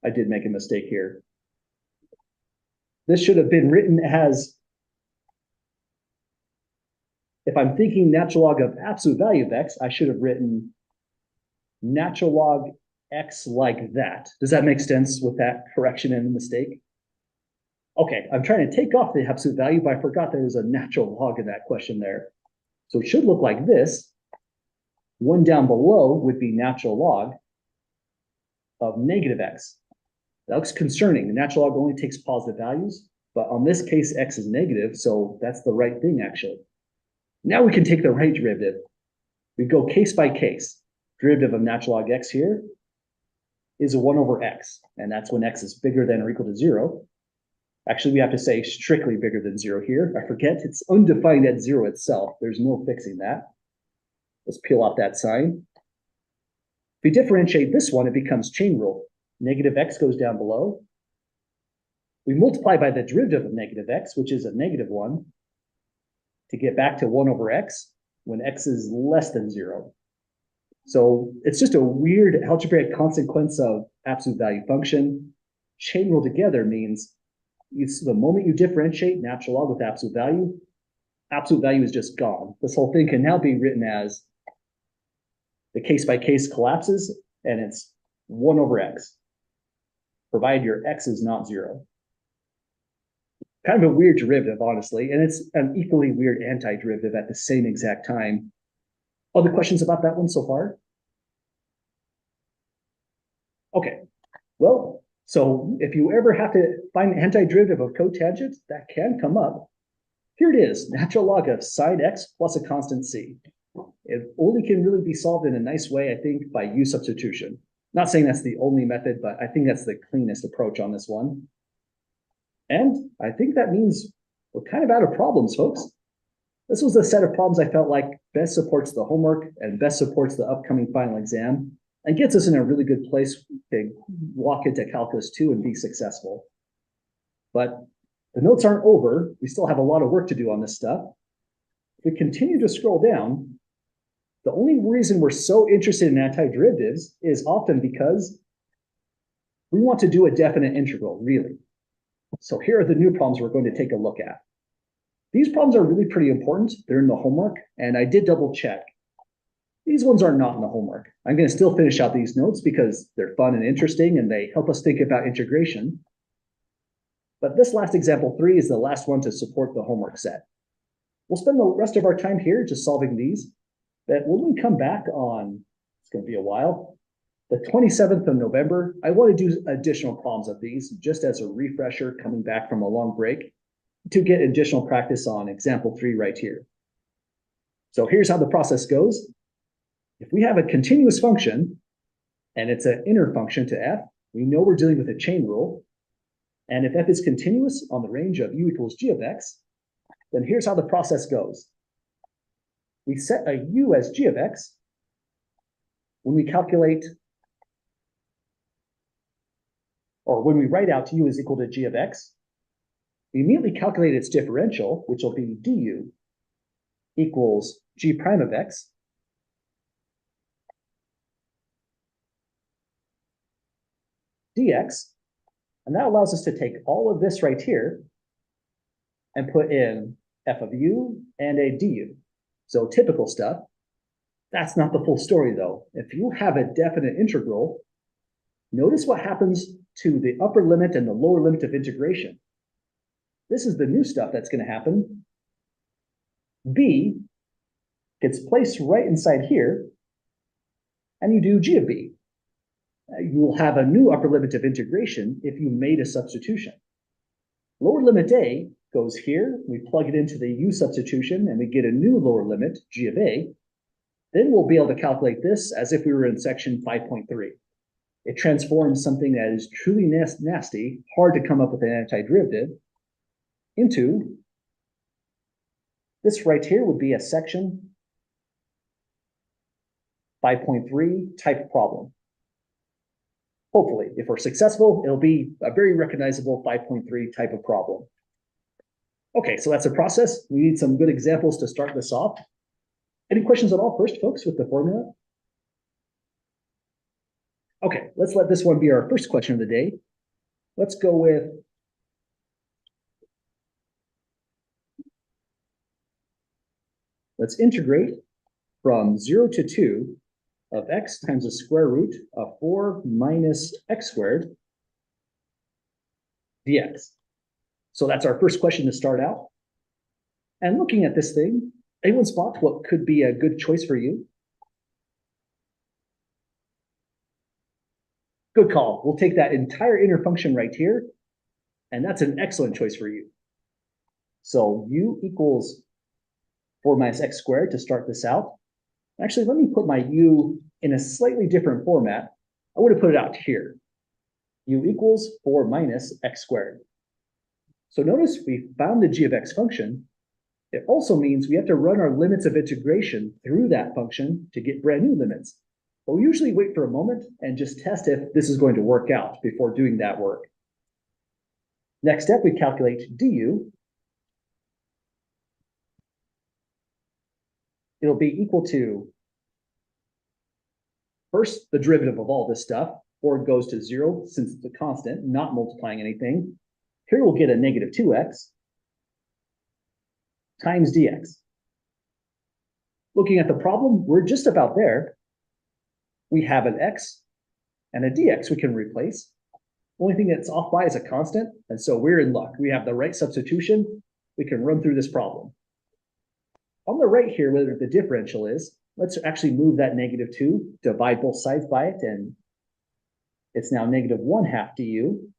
I did make a mistake here. This should have been written as, if I'm thinking natural log of absolute value of x, I should have written natural log x like that. Does that make sense with that correction and mistake? Okay, I'm trying to take off the absolute value, but I forgot there was a natural log in that question there. So it should look like this. One down below would be natural log of negative x. That looks concerning. The natural log only takes positive values, but on this case, x is negative, so that's the right thing, actually. Now we can take the right derivative. We go case by case. Derivative of natural log x here is a 1 over x, and that's when x is bigger than or equal to 0. Actually, we have to say strictly bigger than 0 here. I forget, it's undefined at 0 itself. There's no fixing that. Let's peel off that sign. If we differentiate this one, it becomes chain rule. Negative x goes down below. We multiply by the derivative of negative x, which is a negative 1, to get back to 1 over x when x is less than 0. So it's just a weird algebraic consequence of absolute value function. Chain rule together means the moment you differentiate natural log with absolute value is just gone. This whole thing can now be written as the case by case collapses, and it's 1 over x, provided your x is not 0. Kind of a weird derivative, honestly, and it's an equally weird antiderivative at the same exact time. Other questions about that one so far? Okay, well, so if you ever have to find an antiderivative of cotangent, that can come up. Here it is, natural log of sine x plus a constant c. It only can really be solved in a nice way, I think, by u substitution. Not saying that's the only method, but I think that's the cleanest approach on this one. And I think that means we're kind of out of problems, folks. This was the set of problems I felt like best supports the homework and best supports the upcoming final exam and gets us in a really good place to walk into Calculus 2 and be successful. But the notes aren't over. We still have a lot of work to do on this stuff. If we continue to scroll down, the only reason we're so interested in antiderivatives is often because we want to do a definite integral, really. So here are the new problems we're going to take a look at. These problems are really pretty important. They're in the homework, and I did double check. These ones are not in the homework. I'm going to still finish out these notes because they're fun and interesting, and they help us think about integration. But this last example 3 is the last one to support the homework set. We'll spend the rest of our time here just solving these. But when we come back on, it's going to be a while, the 27th of November, I want to do additional problems of these just as a refresher coming back from a long break to get additional practice on example 3 right here. So here's how the process goes. If we have a continuous function and it's an inner function to f, we know we're dealing with a chain rule. And if f is continuous on the range of u equals g of x, then here's how the process goes. We set a u as g of x when we calculate, or when we write out u is equal to g of x, we immediately calculate its differential, which will be du equals g prime of x dx. And that allows us to take all of this right here and put in f of u and a du. So typical stuff. That's not the full story though. If you have a definite integral, notice what happens to the upper limit and the lower limit of integration. This is the new stuff that's going to happen. B gets placed right inside here, and you do g of b. You will have a new upper limit of integration if you made a substitution. Lower limit a goes here, we plug it into the u substitution, and we get a new lower limit, g of a. Then we'll be able to calculate this as if we were in section 5.3. It transforms something that is truly nasty, hard to come up with an antiderivative, into this right here would be a section 5.3 type problem. Hopefully, if we're successful, it'll be a very recognizable 5.3 type of problem. Okay, so that's a process. We need some good examples to start this off. Any questions at all first, folks, with the formula? Okay, let's let this one be our first question of the day. Let's go with let's integrate from 0 to 2 of x times the square root of 4 minus x squared dx. So that's our first question to start out. And looking at this thing, anyone spot what could be a good choice for you? Good call. We'll take that entire inner function right here, and that's an excellent choice for you. So u equals 4 minus x squared to start this out. Actually, let me put my u in a slightly different format. I would have put it out here. U equals 4 minus x squared. So notice we found the g of x function. It also means we have to run our limits of integration through that function to get brand new limits. But we usually wait for a moment and just test if this is going to work out before doing that work. Next step, we calculate du. It'll be equal to, first, the derivative of all this stuff, or it goes to 0 since it's a constant, not multiplying anything. Here we'll get a negative 2x times dx. Looking at the problem, we're just about there. We have an x and a dx we can replace. Only thing that's off by is a constant, and so we're in luck. We have the right substitution. We can run through this problem. On the right here, where the differential is, let's actually move that negative 2, divide both sides by it, and it's now negative 1/2 du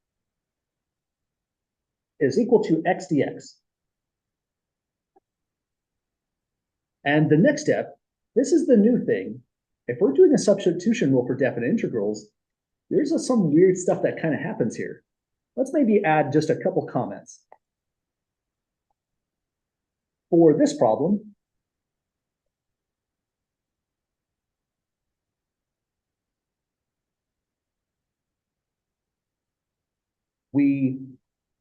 is equal to x dx. And the next step, this is the new thing. If we're doing a substitution rule for definite integrals, there's some weird stuff that kind of happens here. Let's maybe add just a couple comments. For this problem, we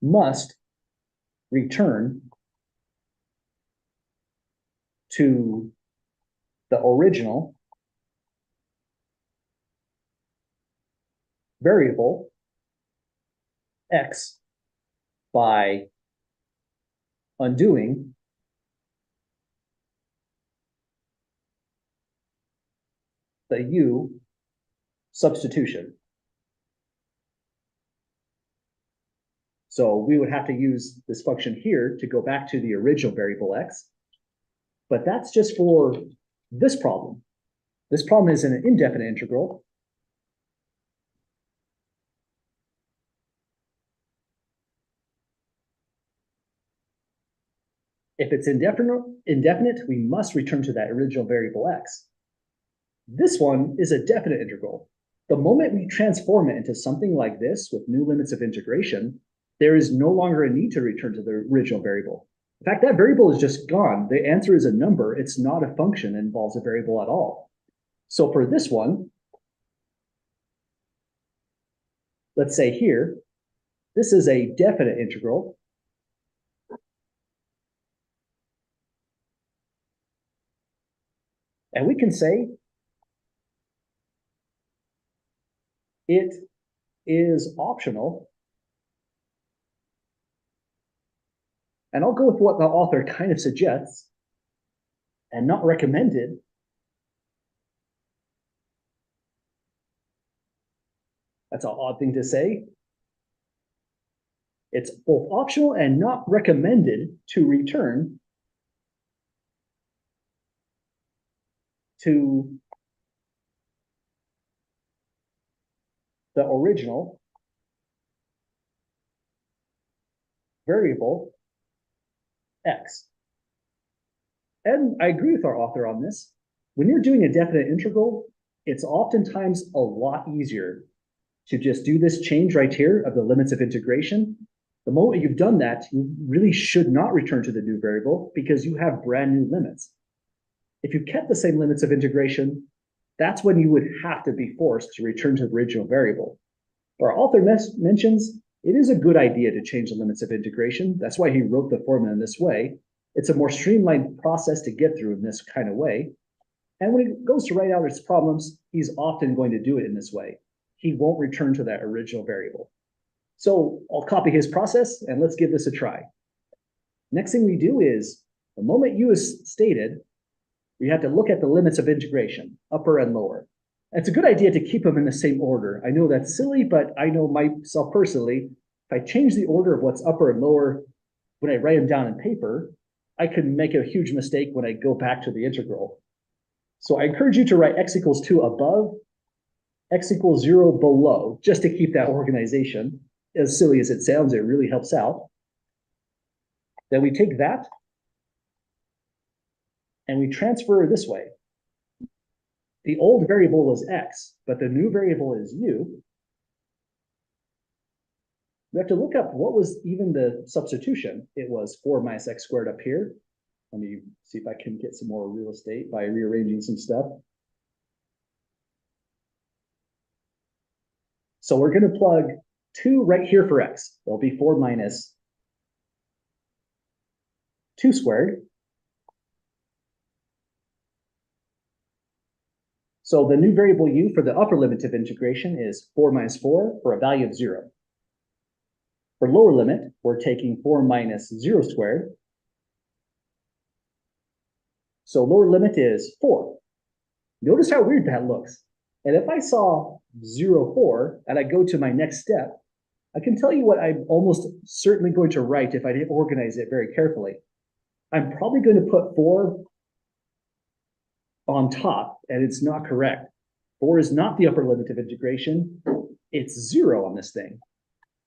must return to the original variable x by undoing the u substitution. So we would have to use this function here to go back to the original variable x. But that's just for this problem. This problem is an indefinite integral. If it's indefinite, we must return to that original variable x. This one is a definite integral. The moment we transform it into something like this with new limits of integration, there is no longer a need to return to the original variable. In fact, that variable is just gone. The answer is a number. It's not a function that involves a variable at all. So for this one, let's say here, this is a definite integral. And we can say it is optional. And I'll go with what the author kind of suggests and not recommended. That's an odd thing to say. It's both optional and not recommended to return to the original variable x. And I agree with our author on this. When you're doing a definite integral, it's oftentimes a lot easier to just do this change right here of the limits of integration. The moment you've done that, you really should not return to the new variable because you have brand new limits. If you kept the same limits of integration, that's when you would have to be forced to return to the original variable. Our author mentions it is a good idea to change the limits of integration. That's why he wrote the formula in this way. It's a more streamlined process to get through in this kind of way. And when he goes to write out his problems, he's often going to do it in this way. He won't return to that original variable. So I'll copy his process and let's give this a try. Next thing we do is, the moment u is stated, we have to look at the limits of integration, upper and lower. It's a good idea to keep them in the same order. I know that's silly, but I know myself personally, if I change the order of what's upper and lower when I write them down in paper, I can make a huge mistake when I go back to the integral. So I encourage you to write x equals 2 above, x equals 0 below, just to keep that organization. As silly as it sounds, it really helps out. Then we take that and we transfer this way. The old variable was x, but the new variable is u. We have to look up what was even the substitution. It was 4 minus x squared up here. Let me see if I can get some more real estate by rearranging some stuff. So we're going to plug 2 right here for x. There'll be 4 minus 2 squared. So the new variable u for the upper limit of integration is 4 minus 4 for a value of 0. For lower limit, we're taking 4 minus 0 squared. So lower limit is 4. Notice how weird that looks. And if I saw 0, 4, and I go to my next step, I can tell you what I'm almost certainly going to write if I didn't organize it very carefully. I'm probably going to put 4 on top, and it's not correct. 4 is not the upper limit of integration. It's 0 on this thing.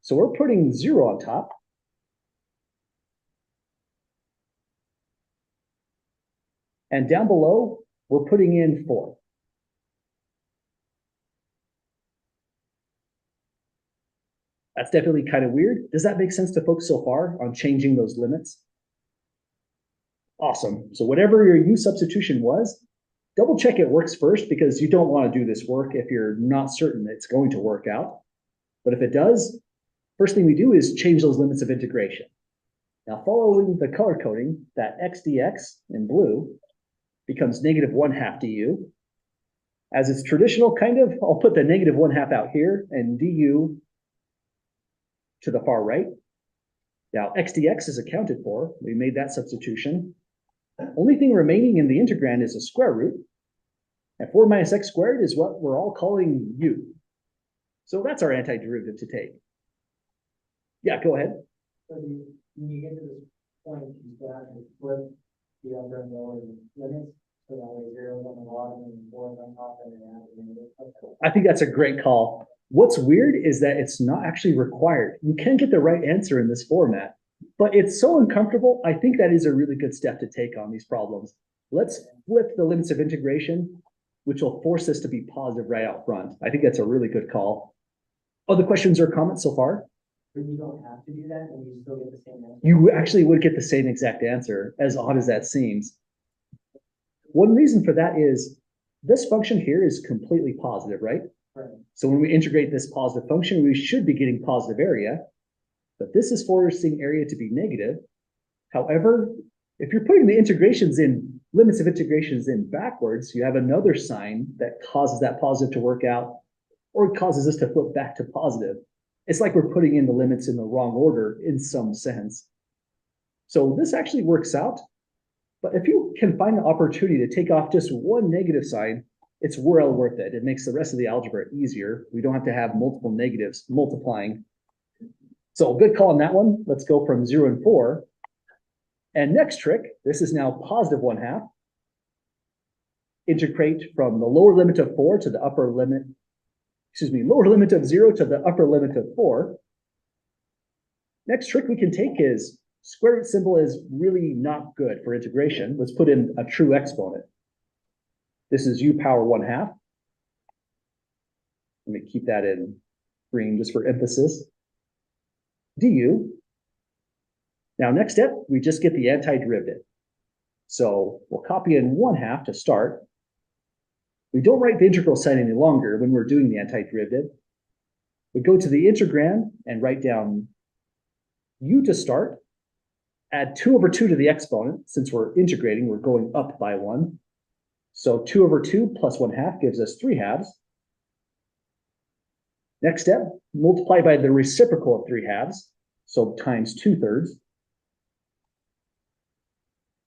So we're putting 0 on top. And down below, we're putting in 4. That's definitely kind of weird. Does that make sense to folks so far on changing those limits? Awesome. So whatever your u substitution was, double check it works first, because you don't want to do this work if you're not certain it's going to work out. But if it does, first thing we do is change those limits of integration. Now, following the color coding, that x dx in blue becomes negative 1/2 du. As it's traditional, kind of, I'll put the negative 1/2 out here and du to the far right. Now, x dx is accounted for. We made that substitution. Only thing remaining in the integrand is a square root. And 4 minus x squared is what we're all calling u. So that's our antiderivative to take. Yeah, go ahead.
So when you get to this point, you still have to flip the upper and lower limits. So that way 0 is on the bottom and 4 is on top, and then add the negative. Okay.
I think that's a great call. What's weird is that it's not actually required. You can get the right answer in this format, but it's so uncomfortable. I think that is a really good step to take on these problems. Let's flip the limits of integration, which will force this to be positive right out front. I think that's a really good call. Other questions or comments so far?
But you don't have to do that, and you still get the same answer.
You actually would get the same exact answer, as odd as that seems. One reason for that is this function here is completely positive, right?
Right.
So when we integrate this positive function, we should be getting positive area, but this is forcing area to be negative. However, if you're putting the integrations in limits of integration is in backwards, you have another sign that causes that positive to work out, or causes us to flip back to positive. It's like we're putting in the limits in the wrong order in some sense. So this actually works out. But if you can find an opportunity to take off just one negative sign, it's well worth it. It makes the rest of the algebra easier. We don't have to have multiple negatives multiplying. So good call on that one. Let's go from 0 and 4. And next trick, this is now positive 1/2. Integrate from the lower limit of 4 to the upper limit, lower limit of 0 to the upper limit of 4. Next trick we can take is square root symbol is really not good for integration. Let's put in a true exponent. This is u power 1/2. Let me keep that in green just for emphasis. Du. Now, next step, we just get the antiderivative. So we'll copy in 1/2 to start. We don't write the integral sign any longer when we're doing the antiderivative. We go to the integrand and write down u to start. Add 2/2 to the exponent. Since we're integrating, we're going up by 1. So 2/2 plus 1/2 gives us 3/2. Next step, multiply by the reciprocal of 3/2. So times 2/3.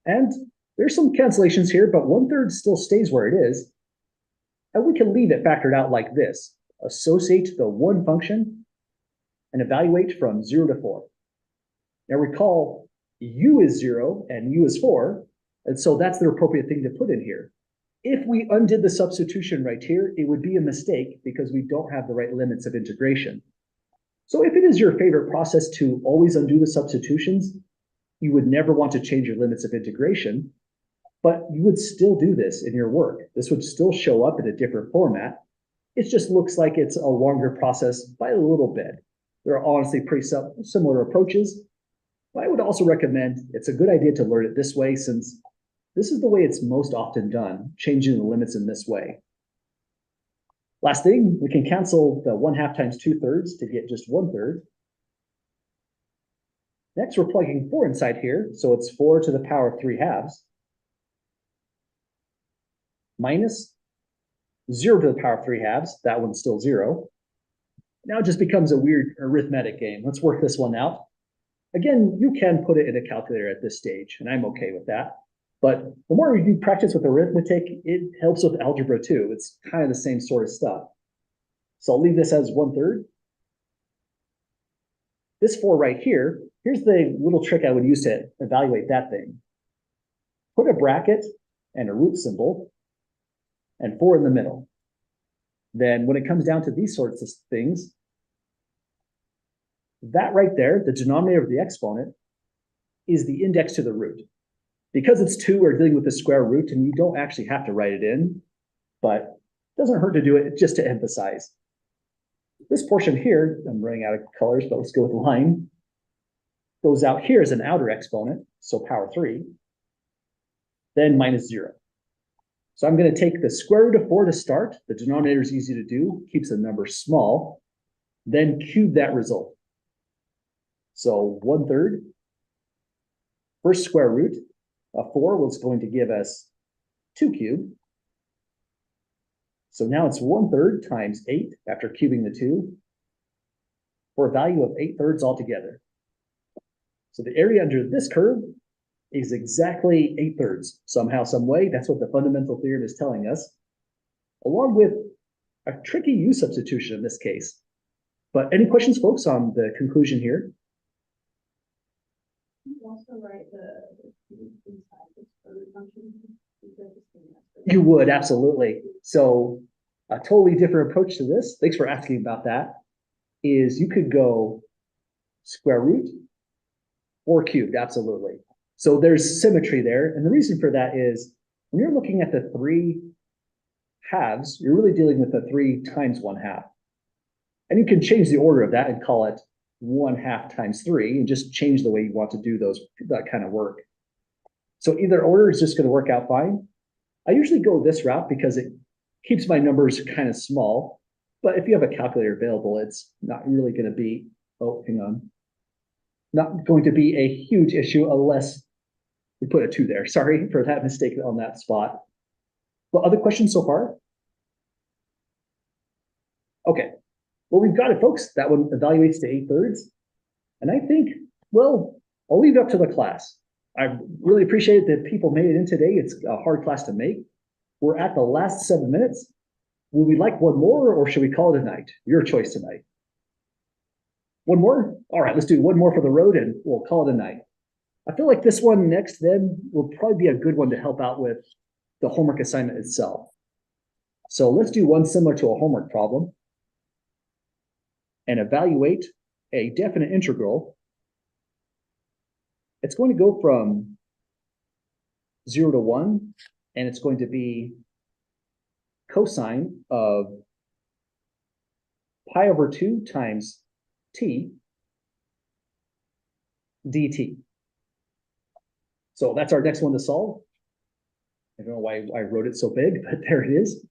And there's some cancellations here, but 1/3 still stays where it is. And we can leave it factored out like this. Associate the one function and evaluate from 0 to 4. Now recall, u is 0 and u is 4, and so that's the appropriate thing to put in here. If we undid the substitution right here, it would be a mistake because we don't have the right limits of integration. So if it is your favorite process to always undo the substitutions, you would never want to change your limits of integration, but you would still do this in your work. This would still show up in a different format. It just looks like it's a longer process by a little bit. There are honestly pretty similar approaches, but I would also recommend it's a good idea to learn it this way since this is the way it's most often done, changing the limits in this way. Last thing, we can cancel the 1/2 times 2/3 to get just 1/3. Next, we're plugging 4 inside here, so it's 4 to the power of 3/2 minus 0 to the power of 3/2. That one's still 0. Now it just becomes a weird arithmetic game. Let's work this one out. Again, you can put it in a calculator at this stage, and I'm okay with that. But the more you practice with arithmetic, it helps with algebra too. It's kind of the same sort of stuff. So I'll leave this as 1/3. This 4 right here, here's the little trick I would use to evaluate that thing. Put a bracket and a root symbol and 4 in the middle. Then when it comes down to these sorts of things, that right there, the denominator of the exponent, is the index to the root. Because it's 2, we're dealing with the square root, and you don't actually have to write it in, but it doesn't hurt to do it just to emphasize. This portion here, I'm running out of colors, but let's go with line, goes out here as an outer exponent, so power 3, then minus 0. So I'm going to take the square root of 4 to start. The denominator is easy to do, keeps the number small, then cube that result. So 1/3. First square root of 4 was going to give us 2 cubed. So now it's 1/3 times 8 after cubing the 2 for a value of 8/3 altogether. So the area under this curve is exactly 8/3 somehow, some way. That's what the fundamental theorem is telling us, along with a tricky u substitution in this case. But any questions, folks, on the conclusion here?
You also write the inside the square root function.
You would, absolutely. So a totally different approach to this, thanks for asking about that, is you could go square root or cubed, absolutely. So there's symmetry there. And the reason for that is when you're looking at the 3/2, you're really dealing with the 3 times 1/2. And you can change the order of that and call it 1/2 times 3 and just change the way you want to do that kind of work. So either order is just going to work out fine. I usually go this route because it keeps my numbers kind of small. But if you have a calculator available, it's not really going to be, not going to be a huge issue unless We put a 2 there. Sorry for that mistake on that spot. Well, other questions so far? Okay. Well, we've got it, folks. That one evaluates to 8/3. And I think, well, I'll leave it up to the class. I really appreciate that people made it in today. It's a hard class to make. We're at the last 7 minutes. Would we like one more, or should we call it a night? Your choice tonight. One more? All right, let's do one more for the road and we'll call it a night. I feel like this one next then will probably be a good one to help out with the homework assignment itself. So let's do one similar to a homework problem and evaluate a definite integral. It's going to go from 0 to 1, and it's going to be cosine of pi over 2 times t dt. So that's our next one to solve. I don't know why I wrote it so big, but there it is.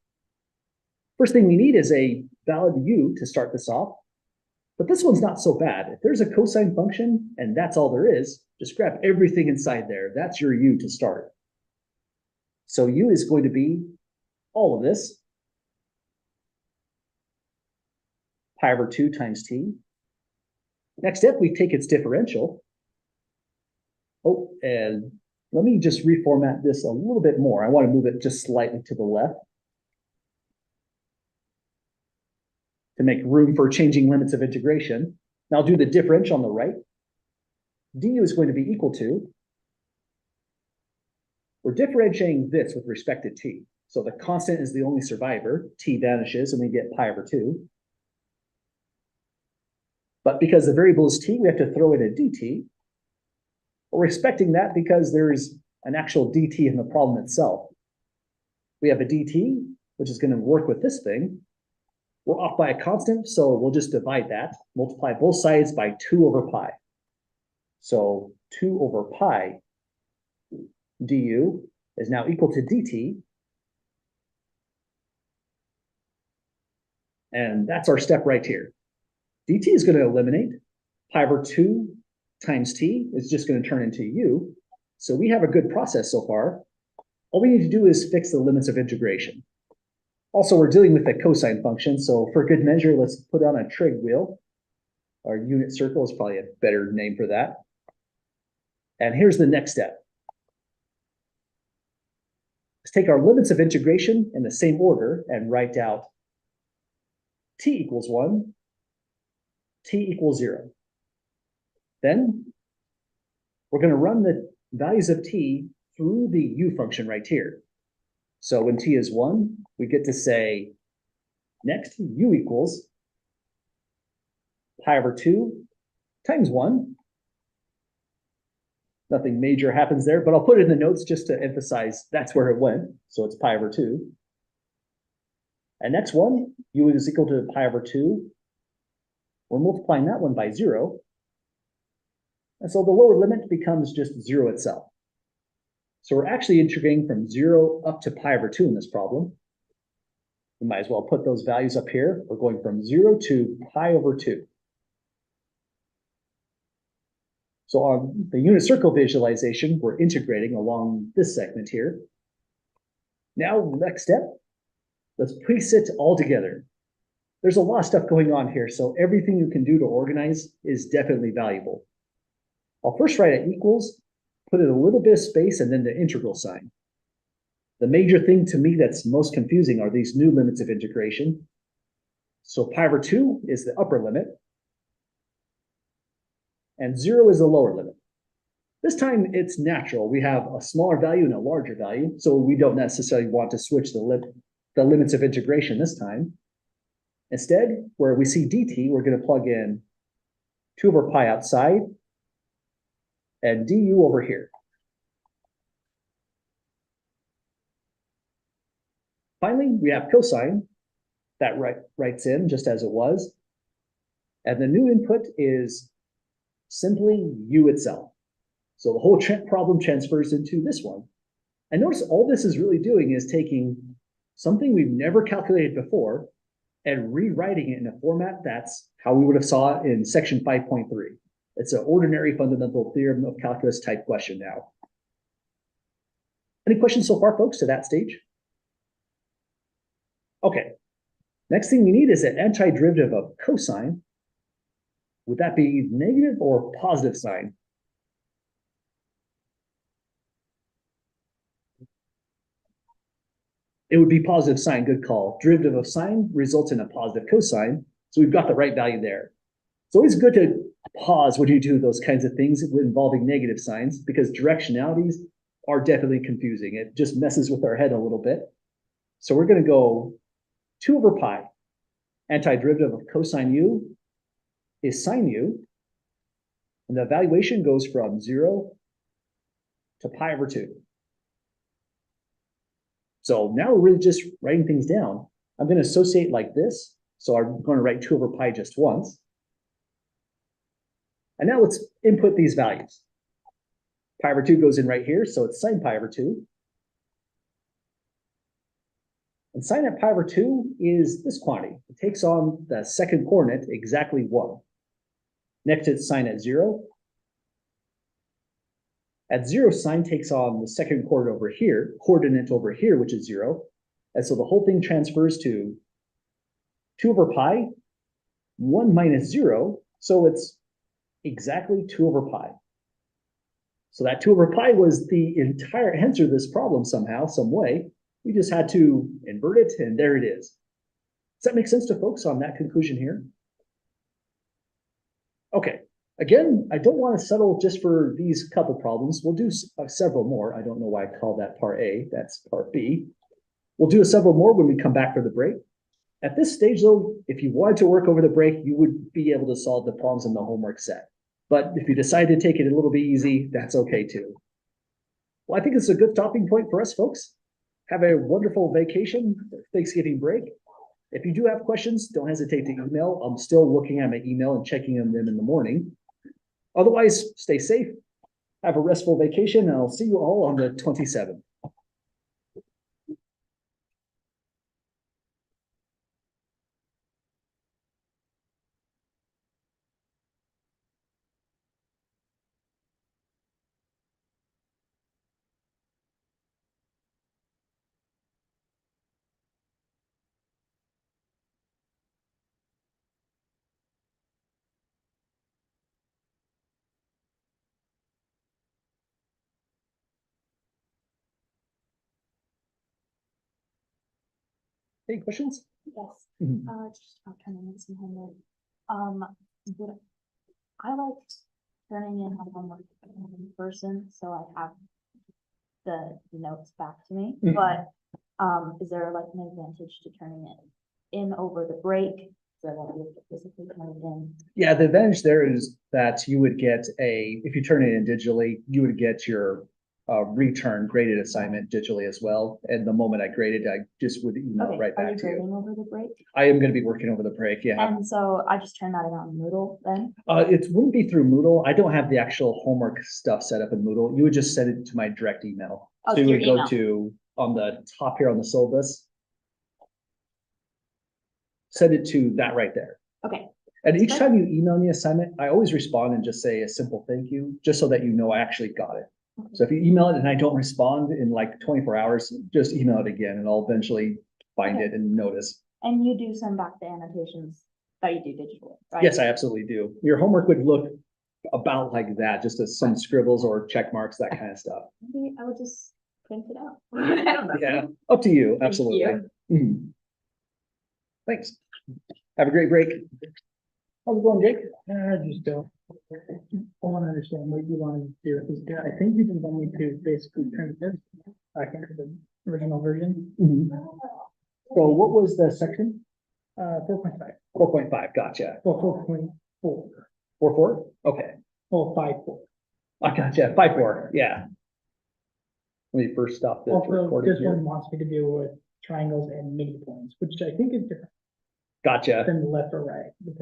First thing we need is a valid u to start this off. But this one's not so bad. If there's a cosine function and that's all there is, just grab everything inside there. That's your u to start. So u is going to be all of this. Pi over 2 times t. Next step, we take its differential. Oh, and let me just reformat this a little bit more. I want to move it just slightly to the left to make room for changing limits of integration. Now I'll do the differential on the right. du is going to be equal to, we're differentiating this with respect to t. So the constant is the only survivor. T vanishes and we get pi over 2. But because the variable is t, we have to throw in a dt. We're expecting that because there's an actual dt in the problem itself. We have a dt, which is going to work with this thing. We're off by a constant, so we'll just divide that, multiply both sides by 2 over pi. So 2 over pi du is now equal to dt. And that's our step right here. dt is going to eliminate. Pi over 2 times t is just going to turn into u. So we have a good process so far. All we need to do is fix the limits of integration. Also, we're dealing with a cosine function, so for good measure, let's put on a trig wheel. Our unit circle is probably a better name for that. And here's the next step. Let's take our limits of integration in the same order and write out t equals 1, t equals 0. Then we're going to run the values of t through the u function right here. So when t is 1, we get to say, next, u equals pi over 2 times 1. Nothing major happens there, but I'll put it in the notes just to emphasize that's where it went. So it's pi over 2. And next one, u is equal to pi over 2. We're multiplying that one by 0. And so the lower limit becomes just 0 itself. So we're actually integrating from 0 up to pi over 2 in this problem. We might as well put those values up here. We're going from 0 to pi over 2. So on the unit circle visualization, we're integrating along this segment here. Now, next step, let's piece it all together. There's a lot of stuff going on here, so everything you can do to organize is definitely valuable. I'll first write it equals, put in a little bit of space, and then the integral sign. The major thing to me that's most confusing are these new limits of integration. So pi over 2 is the upper limit, and 0 is the lower limit. This time it's natural. We have a smaller value and a larger value, so we don't necessarily want to switch the limits of integration this time. Instead, where we see dt, we're going to plug in 2 over pi outside and du over here. Finally, we have cosine that writes in just as it was. And the new input is simply u itself. So the whole problem transfers into this one. And notice all this is really doing is taking something we've never calculated before and rewriting it in a format that's how we would have saw it in section 5.3. It's an ordinary fundamental theorem of calculus type question now. Any questions so far, folks, to that stage? Okay. Next thing we need is an antiderivative of cosine. Would that be negative or positive sign? It would be positive sign, good call. Derivative of sine results in a positive cosine, so we've got the right value there. It's always good to pause when you do those kinds of things involving negative signs, because directionalities are definitely confusing. It just messes with our head a little bit. So we're going to go 2 over pi. Antiderivative of cosine u is sine u, and the evaluation goes from 0 to pi over 2. So now we're really just writing things down. I'm going to associate like this. So I'm going to write 2 over pi just once. And now let's input these values. Pi over 2 goes in right here, so it's sine pi over 2. And sine at pi over 2 is this quantity. It takes on the second coordinate, exactly 1. Next, it's sine at 0. At 0, sine takes on the second coordinate over here, which is 0. And so the whole thing transfers to 2 over pi, 1 minus 0. So it's exactly 2 over pi. So that 2 over pi was the entire answer to this problem somehow, some way. We just had to invert it, and there it is. Does that make sense to folks on that conclusion here? Okay. Again, I don't want to settle just for these couple problems. We'll do several more. I don't know why I called that part A. That's part B. We'll do several more when we come back for the break. At this stage, though, if you wanted to work over the break, you would be able to solve the problems in the homework set. But if you decide to take it a little bit easy, that's okay too. Well, I think it's a good stopping point for us, folks. Have a wonderful vacation, Thanksgiving break. If you do have questions, don't hesitate to email. I'm still looking at my email and checking them in the morning. Otherwise, stay safe, have a restful vacation, and I'll see you all on the 27th. Any questions?
Yes,
Mhm.
just about turning in some homework. Would I liked turning in my homework in person, so I have the notes back to me,
Mhm.
but, is there like an advantage to turning it in over the break? So I won't be able to physically turn it in.
Yeah, the advantage there is that you would get if you turn it in digitally, you would get your return graded assignment digitally as well. And the moment I graded, I just would email it
Okay,
right
are
back
you
to you.
grading over the break?
I am going to be working over the break, yeah.
And so I just turn that in on Moodle then?
It wouldn't be through Moodle. I don't have the actual homework stuff set up in Moodle. You would just send it to my direct email.
Oh,
So you
to your
would go
email.
to, on the top here on the syllabus, send it to that right there.
Okay,
And each
Okay.
time you email me assignment, I always respond and just say a simple thank you, just so that you know I actually got it.
Okay.
So if you email it and I don't respond in like 24 hours, just email it again and I'll eventually find
Okay.
it and notice.
and you do send back the annotations that you do digitally, right?
Yes, I absolutely do. Your homework would look about like that, just as some scribbles or check marks, that kind of stuff.
Maybe I would just print it out. I don't know.
Yeah, up to you,
Thank
absolutely.
you.
Mhm. Thanks. Have a great break. How's it going, Jake?
I just don't. I want to understand what you want to do. Because I think you just want me to basically turn this back into the original version.
Mhm. So what was the section?
4.5.
4.5, gotcha.
Well, 4.4.
4.4? Okay.
Well, 5.4.
I gotcha. 5.4, yeah. Let me first stop this
Also,
recording
this one
here.
wants me to deal with triangles and midi points, which I think is different
Gotcha.
than the left or right. Because